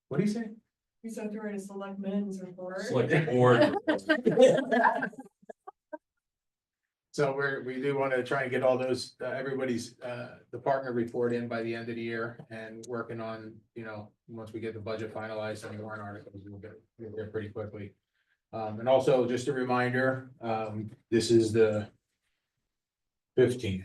What do you say? We said we're to select men's report. Select the board. So we do want to try and get all those, everybody's, department report in by the end of the year and working on, once we get the budget finalized and the warrant articles, we'll get there pretty quickly. And also just a reminder, this is the 17th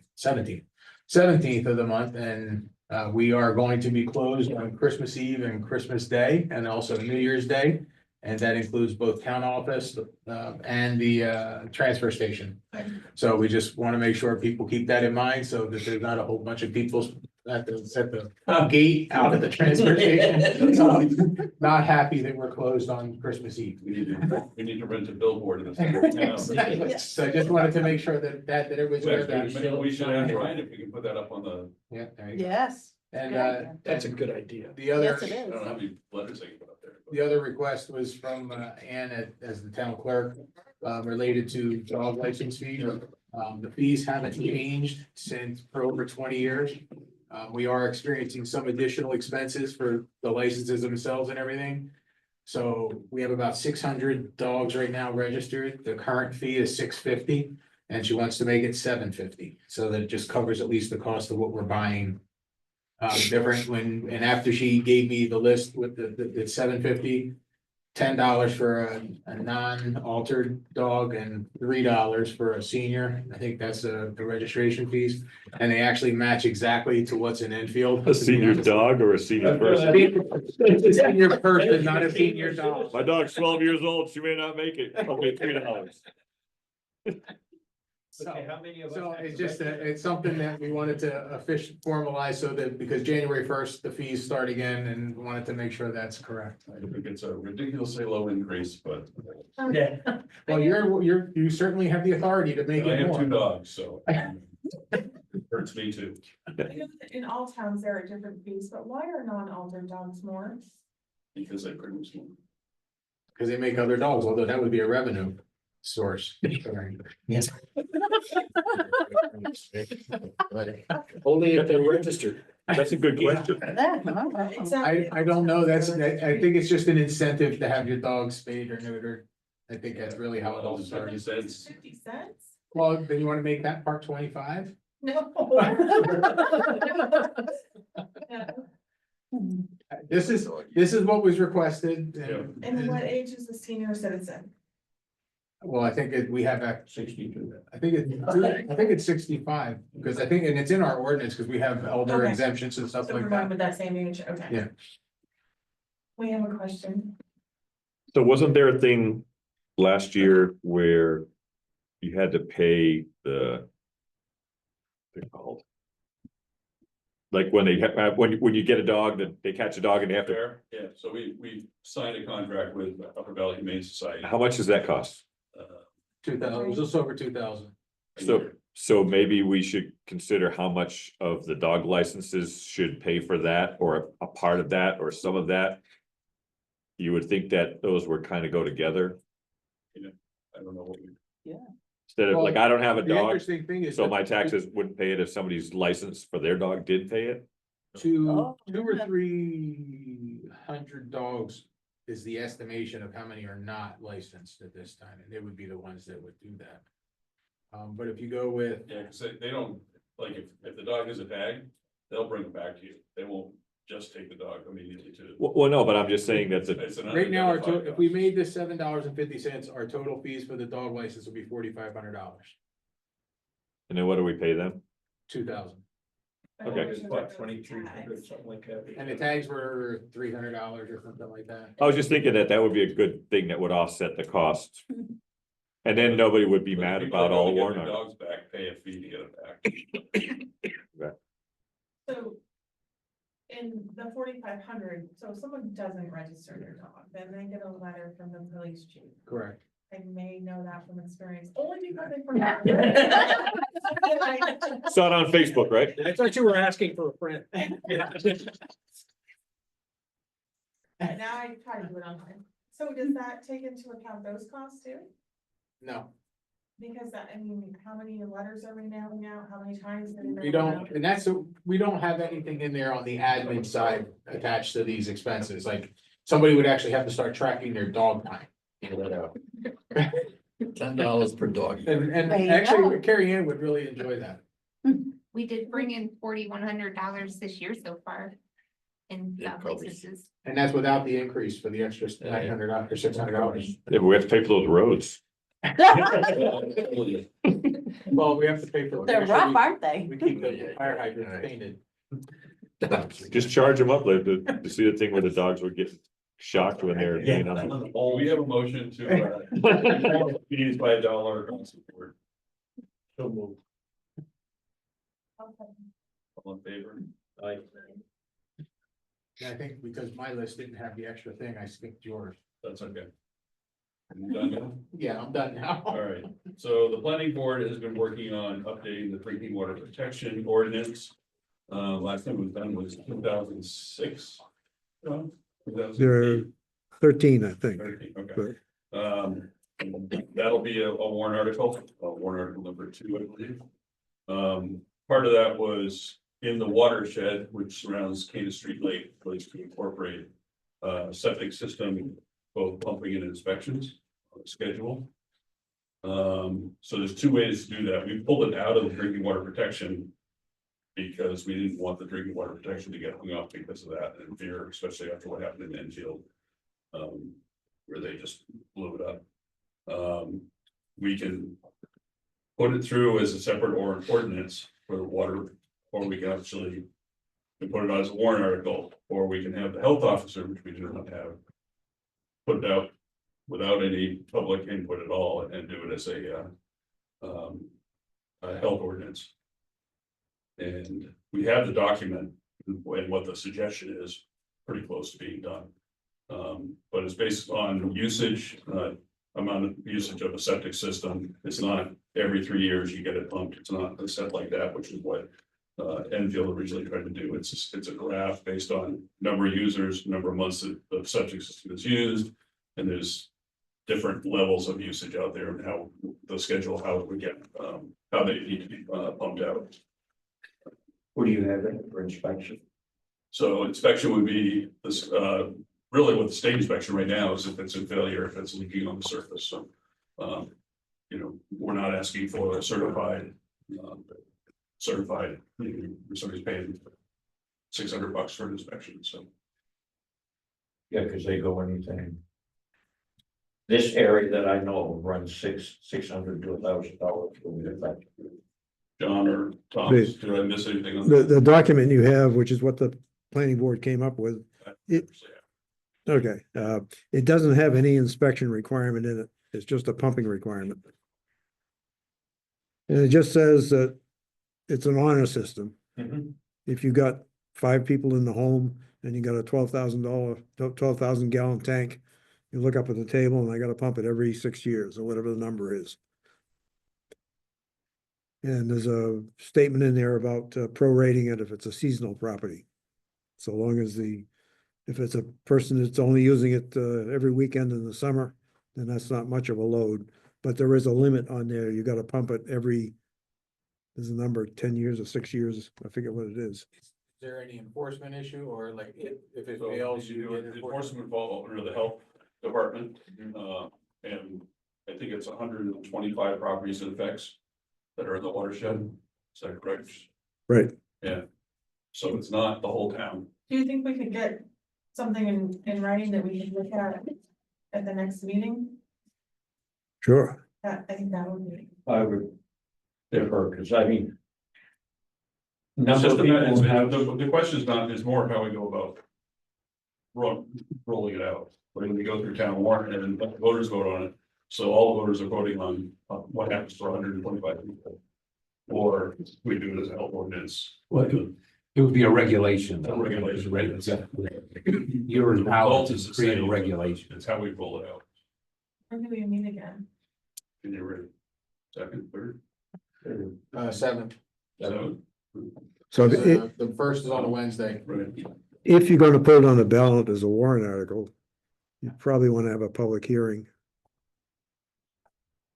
of the month, and we are going to be closed on Christmas Eve and Christmas Day, and also New Year's Day. And that includes both town office, and the, transfer station. So we just want to make sure people keep that in mind, so that there's not a whole bunch of people at the gate out at the transfer station. Not happy that we're closed on Christmas Eve. We need to rent a billboard in this. So I just wanted to make sure that everybody's aware of that. We should ask Ryan if we can put that up on the, Yeah, there you go. Yes. And, Good idea. That's a good idea. the other. Yes, it I is. don't know how many letters I can put up there. but- The other request was from Ann as the town clerk, related to dog license fees. The fees haven't changed for over 20 years. We are experiencing some additional expenses for the licenses themselves and everything. So we have about 600 dogs right now registered. The current fee is $650, and she wants to make it $750, so that it just covers at least the cost of what we're buying. Different and after she gave me the list with the $750, $10 for a non-altered dog and $3 for a senior. I think that's the registration fees, and they actually match exactly to what's in Enfield. A senior dog or a senior person? It's a senior person, not a senior dog. My dog's 12 years old. She may not make it. Okay, $3. So it's just, it's something that we wanted to formalize so that, because January 1st, the fees start again, and wanted to make sure that's correct. I think it's a ridiculously low increase, but Yeah. Well, you certainly have the authority to make I it have 2 more. dogs, so. Hurts me too. I know that in all towns, there are different fees, but why are non-altered dogs more? Because I produce one. Because they make other dogs, although that would be a revenue source. Yes. Only if they're registered. That's a good question. Exactly. I don't know, I think it's just an incentive to have your dog spayed or neutered. I think that's really how it all started. 50 cents? Well, then you want to make that part 25? No. No. This is what was requested, And what age is the senior citizen? well, I think we have that, 62. I think it's 65, because I think, and it's in our ordinance, because we have elder Okay. exemptions and stuff So like we're going that. with that same age, okay. Yeah. We have a question. So wasn't there a thing last year where you had to pay the? They're called. Like when they have, when you get a dog, that they catch a dog and they have to, Fair, yeah, so we signed a contract with Upper Valley Humane Society. how much does that cost? 2,000, it was just over 2,000. So maybe we should consider how much of the dog licenses should pay for that, or a part of that, or some of that. You would think that those would kind of go together, I don't know what we. instead of like, I don't have a The dog, interesting thing is. so that my taxes wouldn't pay it if somebody's license for their dog did pay it. Two or yeah. 300 dogs is the estimation of how many are not licensed at this time, and they would be the ones that would do that. But if you go with, Yeah, cause they don't, like, if the dog is a tag, they'll bring it back to you, they won't just take the dog immediately to. Well, no, but I'm just saying that the, It's an right now, unidentified if we dog. made this $7.50, our total fees for the dog license would be $4,500, and then what do we pay them? 2,000. Okay. It's what, 2,300, something like that. And the tags were $300 or something like that. I was just thinking that that would be a good thing that would offset the cost. And then nobody would be But mad people about that all go the to get warrant their articles. dogs back, pay a fee to get it back. So. In the 4,500, so if someone doesn't register their dog, then they get a letter from the police chief. Correct. I may know that from experience, only because I forgot. Saw it on Facebook, right? I thought you were asking for a friend. And now I try to do it online. So does that take into account those costs too? No, Because that, I mean, how many letters are we mailing out? How many times? did it we mail don't, out? and that's, we don't have anything in there on the admin side attached to these expenses, like, somebody would actually have to start tracking their dog time. $10 per dog. And There you actually, go. Carrie Ann would really enjoy that. We did bring in $4,100 this year so far. In Yeah, dog probably. licenses. And that's without the increase for the extra $900 or $600. Yeah, but we have to pay for those roads. Well, we have to pay for. They're rough, aren't they? We keep the fire hydrants painted. Just charge them up like to see the thing where the dogs would get shocked when they're being on. We have a motion to, fees by $1 across the board. So moved. Okay. All in favor? And I think because my list didn't have the extra thing, I skipped yours. That's okay. You done now? Yeah, I'm done now. All right, so the planning board has been working on updating the drinking water protection ordinance. Last time it was done was 2006. There 13, I think. Okay. That'll be a warrant article, number 2, I believe. Part of that was in the watershed, which surrounds Cana Street Lake, place to incorporate septic system, both pumping and inspections on the schedule. So there's 2 ways to do that. We pulled it out of the drinking water protection because we didn't want the drinking water protection to get hung up because of that and fear, especially after what happened in Enfield, where they just blew it up. We can put it through as a separate ordinance for the water, or we can actually put it as a warrant article, or we can have the health officer, which we do not have, put it out without any public input at all and do it as a health ordinance. And we have the document and what the suggestion is pretty close to being done. But it's based on usage, amount of usage of a septic system. It's not every 3 years you get it pumped. It's not a set like that, which is what Enfield originally tried to do. It's a graph based on number of users, number of months that the septic system is used. And there's different levels of usage out there and how the schedule, how it would get, how they need to be pumped out. What do you have in for inspection? So inspection would be this, really what the state inspection right now is if it's in failure, if it's leaking on the surface, so. You know, we're not asking for a certified, somebody's paying $600 for an inspection, so. Yeah, because they go anything. This area that I know of runs $600 to $1,000. John or Thomas, did I miss anything on The, that? the document you have, which is what the planning board came up with, okay, it doesn't have any inspection requirement in it. It's just a pumping requirement. And it just says that it's an honor system. Mhm. If you got 5 people in the home and you got a $12,000 gallon tank, you look up at the table and I gotta pump it every 6 years or whatever the number is. And there's a statement in there about prorating it if it's a seasonal property. So long as if it's a person that's only using it every weekend in the summer, then that's not much of a load. But there is a limit on there. You gotta pump it there's a number, 10 years or 6 years, I forget what it is. Is there any enforcement issue or like if it So fails, you you do get it, enforcement? enforcement fall under the health department, and I think it's 125 properties it affects that are in the watershed. Is that correct? Right. Yeah. So it's not the whole town. Do you think we could get something in writing that we could look at the next meeting? Sure. That, I think that would be. I would differ, because I mean. It's Number just of a people have, the question is more how we go about rolling it out. When we go through town warrant and let the voters vote on it. So all the voters are voting on what happens for 125 people. Or we do it as a health ordinance. Well, it would be a regulation. A regulation. You're The empowered result to is the create a same, but regulation. It's how we roll it out. When do we meet again? Can you ready? Second, third, 7th. seventh? So The first is on a Wednesday. Right. if you're gonna put it on the ballot as a warrant article, you probably wanna have a public hearing.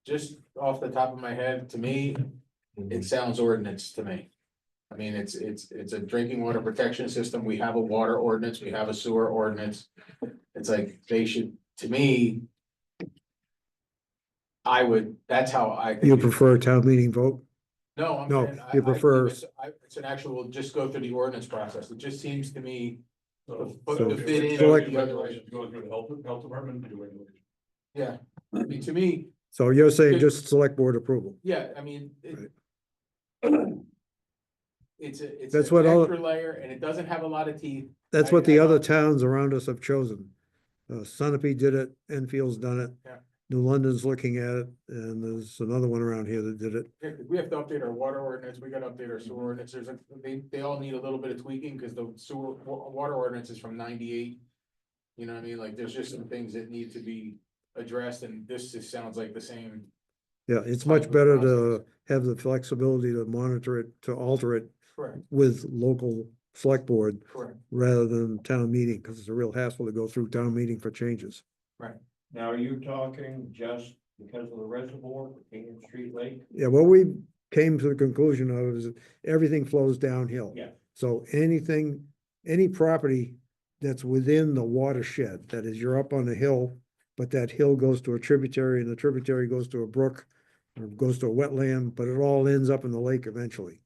Just off the top of my head, to me, it sounds ordinance to me. I mean, it's a drinking water protection system. We have a water ordinance, we have a sewer ordinance. It's like they should, to me. That's how I. think You it- prefer a town meeting vote? No, I'm No, saying, you prefer- it's an actual, just go through the ordinance process. It just seems to me. So- To fit in Select- the other way. Go through the health department, do regulation. Yeah, I mean, to me, So you're saying just select board approval? yeah, I mean. Right. It's That's an what all- extra layer and it doesn't have a lot of teeth. That's I- what the I other don't- towns around us have chosen. Sunapee did it, Enfield's done it. Yeah. New London's looking at it, and there's another one around here that did it. Yeah, 'cause we have to update our water ordinance, we gotta update our sewer ordinance, they all need a little bit of tweaking, cause the water ordinance is from 98. You know what I mean, like, there's just some things that need to be addressed, and this just sounds like the same. Yeah, it's Type much of better process. to have the flexibility to monitor it, to alter it Correct, with local select board correct, rather than town meeting, because it's a real hassle to go through town meeting for changes. now are you talking just because of the reservoir, for King Street Lake? Yeah, what we came to the conclusion of is that everything flows downhill. Yeah. So any property that's within the watershed, that is, you're up on a hill, but that hill goes to a tributary and the tributary goes to a brook or goes to a wetland, but it all ends up in the lake eventually.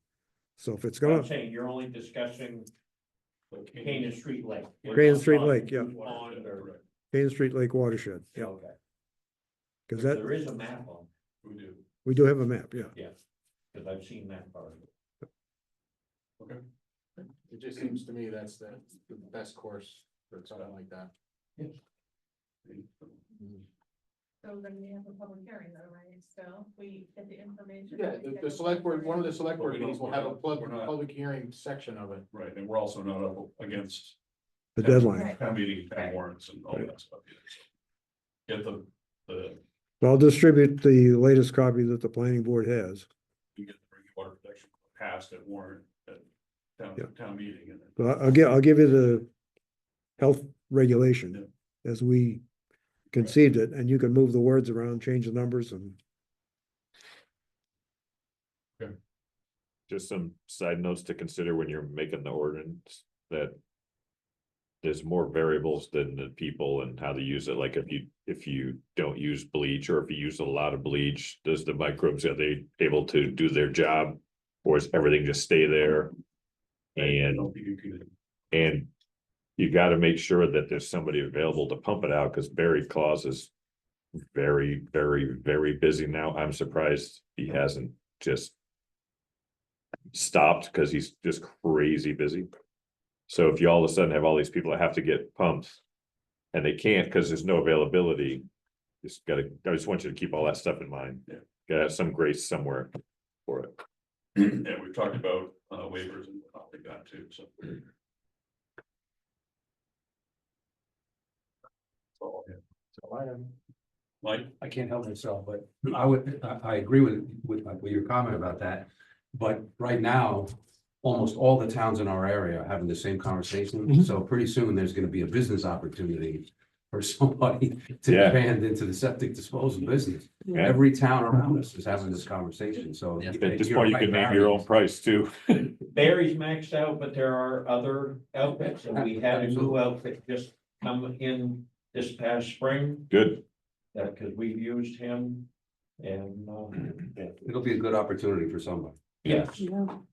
So if it's I'm gonna, saying you're only discussing King Street Lake. Canaan Street Lake, yeah. Pond or- Main Street Lake watershed, yeah, Okay. because that, There is a map on, We do. we do have a map, yeah. because I've seen that part of it. Okay. it just seems to me that's the best course for something like that. So then we have a public hearing though, right? Still, we get the information. Yeah, the select board, one of the select board But we don't- meetings will have a we're not- public hearing section of it. Right, and we're also not up against. The deadline. Right. Town meeting, town warrants and all that stuff. yet, so. Get the, So I'll distribute the latest copy that the planning board has. we get the drinking water protection passed at warrant at Yeah. town meeting and then. So I'll give you the health regulation as we conceived it, and you can move the words around, change the numbers and. Just some side notes to consider when you're making the ordinance, that there's more variables than the people and how they use it. Like if you don't use bleach, or if you use a lot of bleach, does the microbes, are they able to do their job? Or is everything just stay there? And you gotta make sure that there's somebody available to pump it out, because Barry Claus is very, very, very busy now. I'm surprised he hasn't just stopped, because he's just crazy busy. So if you all of a sudden have all these people that have to get pumped and they can't because there's no availability, I just want you to keep all that stuff in mind. Yeah. Gotta have some grace somewhere for it. Yeah, we've talked about waivers and what they got too, so. Mike, I can't help myself, but I agree with your comment about that. But right now, almost all the towns in our area are having the same conversation. So pretty soon there's gonna be a business opportunity for somebody to Yeah. expand into the septic disposal business. Yeah. Every town around us is having this conversation, so. At this point, you can name your own price too. Barry's maxed out, but there are other outfits, and we had a new outfit just come in this past spring, Good. because we've used him. And, It'll be a good opportunity for somebody. yes,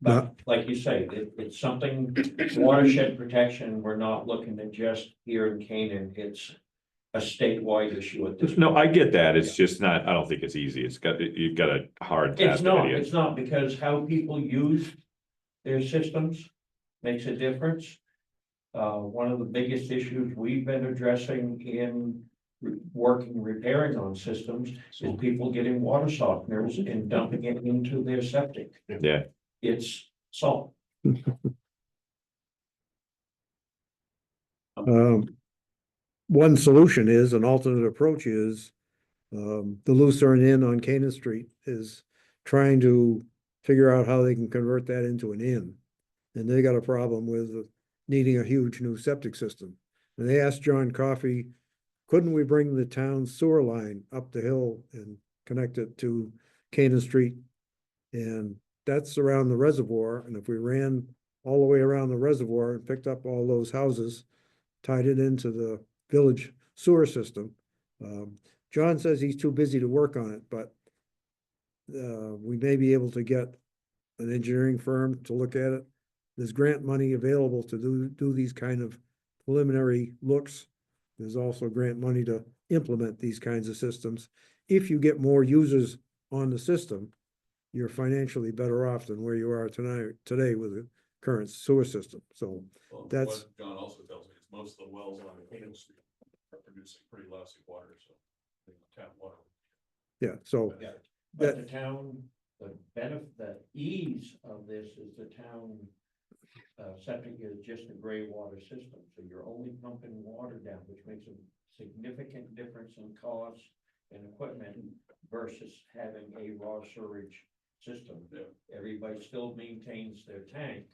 but like you say, it's something, watershed protection, we're not looking at just here in Canaan, it's a statewide issue at this. No, I get that. It's just not, I don't think it's easy. You've got a hard task. It's not, because how people use their systems makes a difference. One of the biggest issues we've been addressing in repairing on systems is people getting water softeners and dumping it into their septic. Yeah. It's salt. One solution is, an alternate approach is, the Lucerne Inn on Canaan Street is trying to figure out how they can convert that into an inn. And they got a problem with needing a huge new septic system. And they asked John Coffey, couldn't we bring the town sewer line up the hill and connect it to Canaan Street? And that's around the reservoir, and if we ran all the way around the reservoir and picked up all those houses, tied it into the village sewer system. John says he's too busy to work on it, but we may be able to get an engineering firm to look at it. There's grant money available to do these kind of preliminary looks. There's also grant money to implement these kinds of systems. If you get more users on the system, you're financially better off than where you are today with the current sewer system. So well, That's- what John also tells me is most of the wells on Canaan Street are producing pretty lousy water, so. Tap water. yeah, so But the town, the benefit, the ease of this is the town. Septic is just a gray water system, so you're only pumping water down, which makes a significant difference in cost and equipment versus having a raw sewage system. Yeah. Everybody still maintains their tank.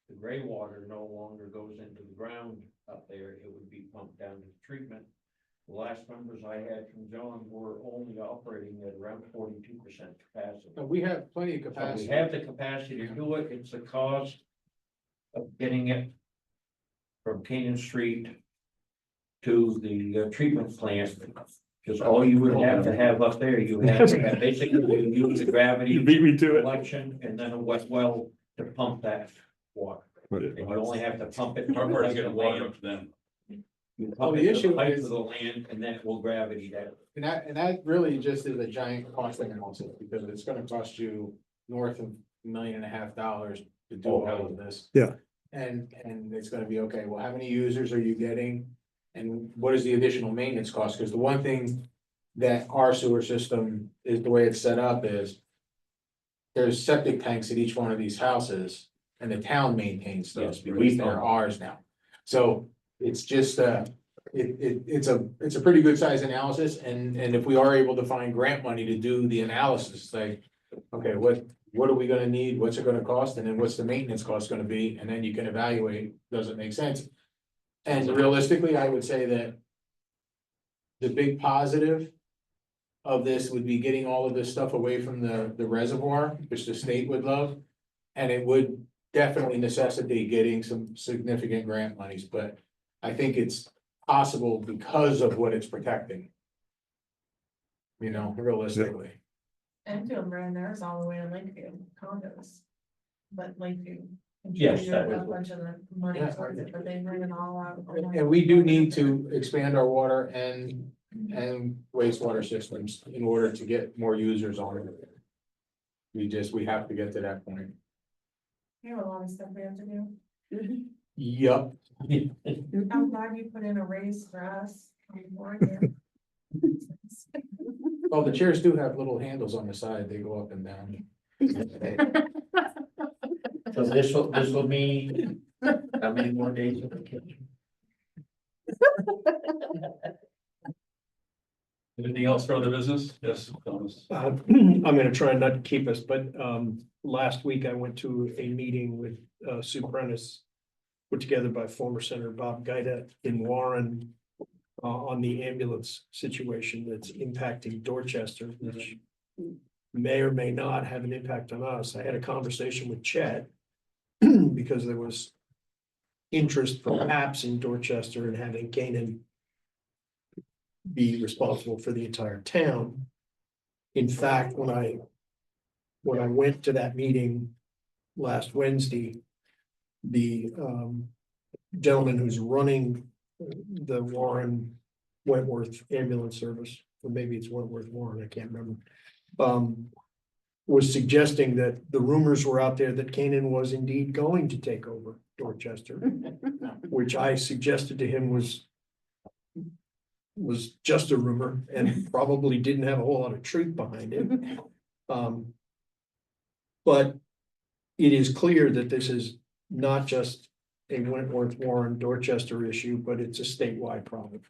The gray water no longer goes into the ground up there, it would be pumped down to treatment. The last numbers I had from John were only operating at around 42% capacity. We have plenty of So we capacity. have the capacity to do it, it's the cost of getting it from Canaan Street to the treatment plant. Because all you would have to have up there, you have to have basically you use the gravity You beat me to it. collection and then a wet well to pump that water. And you only have to pump it. Hard part is to the getting water land. up to them. You Well, pump the it to issue the pipe is- to the land and then it will gravity that. And that really just is a giant costing analysis, because it's gonna cost you north of $1.5 million to do all of this. Yeah. And it's gonna be, okay, well, how many users are you getting? And what is the additional maintenance cost? Because the one thing that our sewer system is, the way it's set up is there's septic tanks at each one of these houses, and the town maintains those, Yes, because they're ours now. So it's just, it's a pretty good size analysis, and if we are able to find grant money to do the analysis, like, okay, what are we gonna need, what's it gonna cost, and then what's the maintenance cost gonna be, and then you can evaluate, does it make sense? And realistically, I would say that the big positive of this would be getting all of this stuff away from the reservoir, which the state would love. And it would definitely necessitate getting some significant grant monies, but I think it's possible because of what it's protecting. You know, realistically. Enfield ran theirs all the way to Lakeview condos. But Lakeview Yes, that contributed a was- bunch of the money Yeah. towards it, but they bring it all out. And we do need to expand our water and wastewater systems in order to get more users on it. We have to get to that point. We have a lot of stuff we have to do. Yup. I'm glad you put in a raise for us. on the board here. Oh, the chairs do have little handles on the side. They go up and down. So this'll mean, how many more days in the kitchen? Anything else for other business? Yes, Thomas. I'm gonna try not to keep us, but last week I went to a meeting with Sue Prentice. Put together by former Senator Bob Guida in Warren. On the ambulance situation that's impacting Dorchester, which. May or may not have an impact on us. I had a conversation with Chet. Because there was. Interest perhaps in Dorchester and having Canaan. Be responsible for the entire town. In fact, when I went to that meeting last Wednesday, the gentleman who's running the Warren Wentworth ambulance service, or maybe it's Wentworth Warren, I can't remember, was suggesting that the rumors were out there that Canaan was indeed going to take over Dorchester, which I suggested to him was just a rumor and probably didn't have a whole lot of truth behind it. But it is clear that this is not just a Wentworth Warren Dorchester issue, but it's a statewide problem.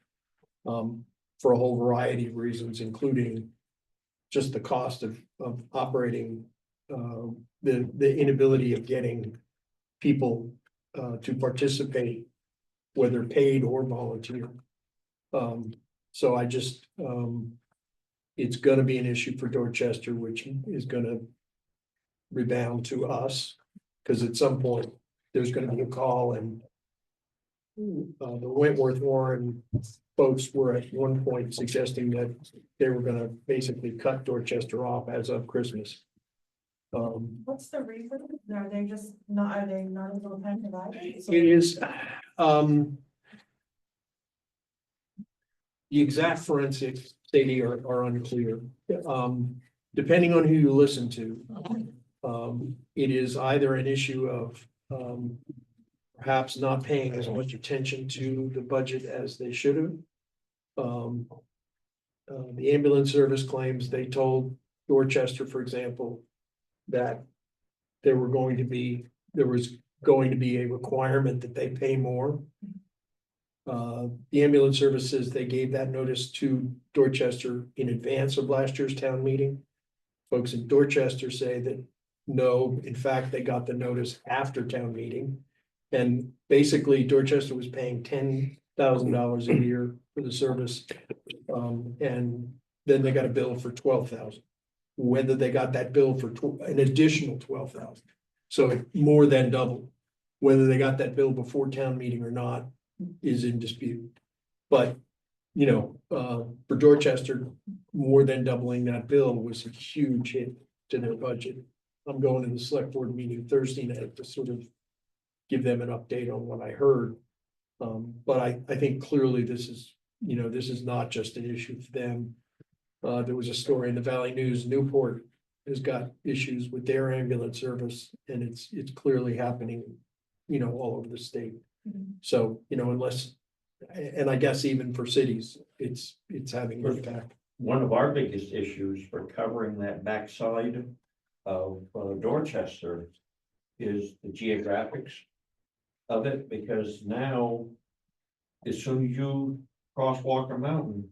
For a whole variety of reasons, including just the cost of operating, the inability of getting people to participate, whether paid or volunteer. So I just, it's gonna be an issue for Dorchester, which is gonna rebound to us, because at some point, there's gonna be a call and the Wentworth Warren folks were at one point suggesting that they were gonna basically cut Dorchester off as of Christmas. What's the reason? Are they just not, are they not able to provide? It is, the exact forensics data are unclear. Depending on who you listen to. It is either an issue of, perhaps not paying as much attention to the budget as they should have. The ambulance service claims they told Dorchester, for example, that there was going to be a requirement that they pay more. The ambulance services, they gave that notice to Dorchester in advance of last year's town meeting. Folks in Dorchester say that no, in fact, they got the notice after town meeting. And basically Dorchester was paying $10,000 a year for the service. And then they got a bill for $12,000. Whether they got that bill for an additional $12,000. So more than double. Whether they got that bill before town meeting or not is in dispute. But, you know, for Dorchester, more than doubling that bill was a huge hit to their budget. I'm going to the select board meeting Thursday night to sort of give them an update on what I heard. But I think clearly this is, you know, this is not just an issue for them. There was a story in the Valley News, Newport has got issues with their ambulance service, and it's clearly happening, you know, all over the state. So, you know, unless, and I guess even for cities, it's having an impact. One of our biggest issues for covering that backside of Dorchester is the geographics of it, because now as soon as you cross Walker Mountain,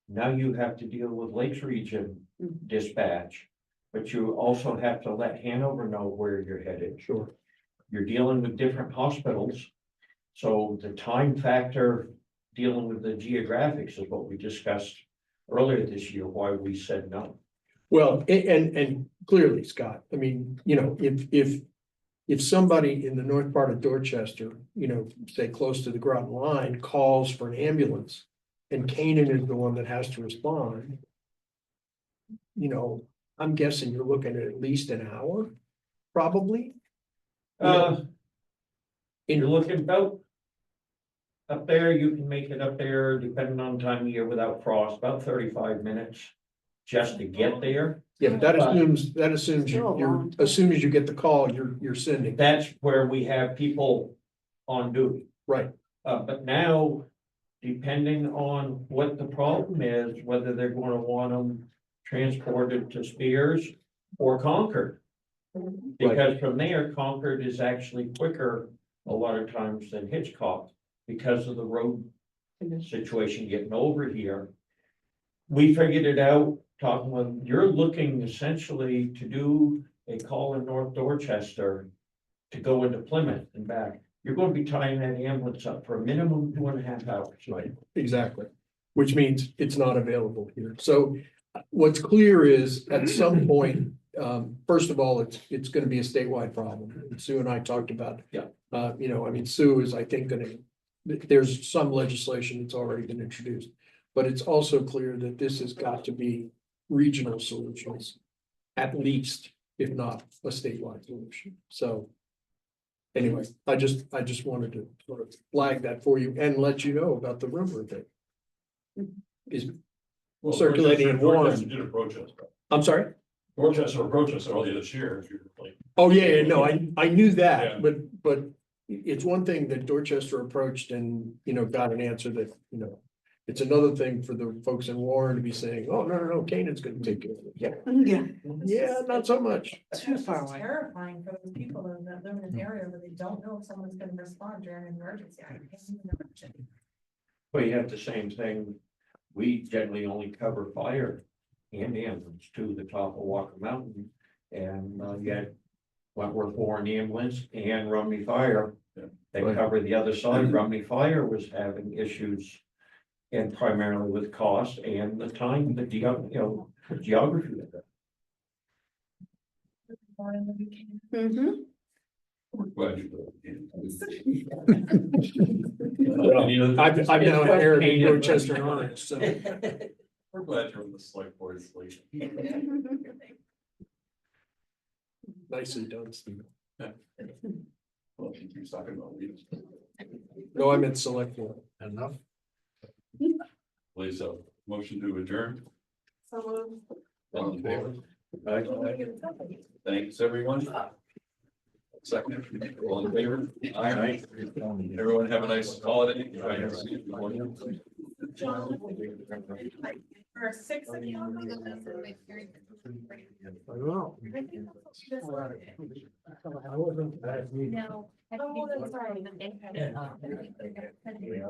now you have to deal with Lakes Region dispatch, but you also have to let Hanover know where you're headed. Sure. You're dealing with different hospitals. So the time factor dealing with the geographics is what we discussed earlier this year, why we said no. Well, and clearly, Scott, I mean, you know, if somebody in the north part of Dorchester, you know, say close to the Groton line, calls for an ambulance and Canaan is the one that has to respond, you know, I'm guessing you're looking at least an hour, probably. You're looking about. Up there, you can make it up there, depending on time of year without frost, about 35 minutes. Just to get there. Yeah, but that assumes you're, as soon as you get the call, you're sending. That's where we have people on duty. Right. But now, depending on what the problem is, whether they're gonna want them transported to Spears or Concord. Because from there, Concord is actually quicker a lot of times than Hitchcock because of the road situation getting over here. We figured it out, talking with, you're looking essentially to do a call in North Dorchester to go into Plymouth and back. You're gonna be tying that ambulance up for a minimum 2.5 hours. Right, exactly, which means it's not available here. So what's clear is at some point, first of all, it's gonna be a statewide problem. And Sue and I talked about. Yeah. You know, I mean, Sue is, I think, there's some legislation that's already been introduced. But it's also clear that this has got to be regional solutions. At least, if not a statewide solution, so. Anyway, I just wanted to sort of flag that for you and let you know about the rumor that. Is circulating in Dorchester Warren. did approach us. I'm sorry? Dorchester approached us earlier this year, if you're like. Oh, yeah, no, I knew Yeah. that, but it's one thing that Dorchester approached and, got an answer that, it's another thing for the folks in Warren to be saying, oh, no, Canaan's gonna take care of it. Yeah, Yeah, yeah, not so much. too far It's away. terrifying for those people that live in an area where they don't know if someone's gonna respond during an emergency. I can't even imagine. Well, you have the same thing. We generally only cover fire and ambulance to the top of Walker Mountain. And yet Wentworth Warren Ambulance and Rumney Fire. Yeah. They Right. cover the other side. Rumney Fire was having issues. And primarily with cost and the time, the geography of it. More than we can. Mhm. We're glad you. I've now inherited Dorchester and Orange, so. We're glad you're on the select board sleep. Nicely done, Steve. Well, she keeps talking about leaves. No, I meant select board. Enough? Please, motion to adjourn. So. All in favor? Thanks, everyone. Second, all in favor? Aye. Everyone have a nice holiday. John. For 6 o'clock. I don't know. I think that's what it is. No. Oh, that's right. Yeah.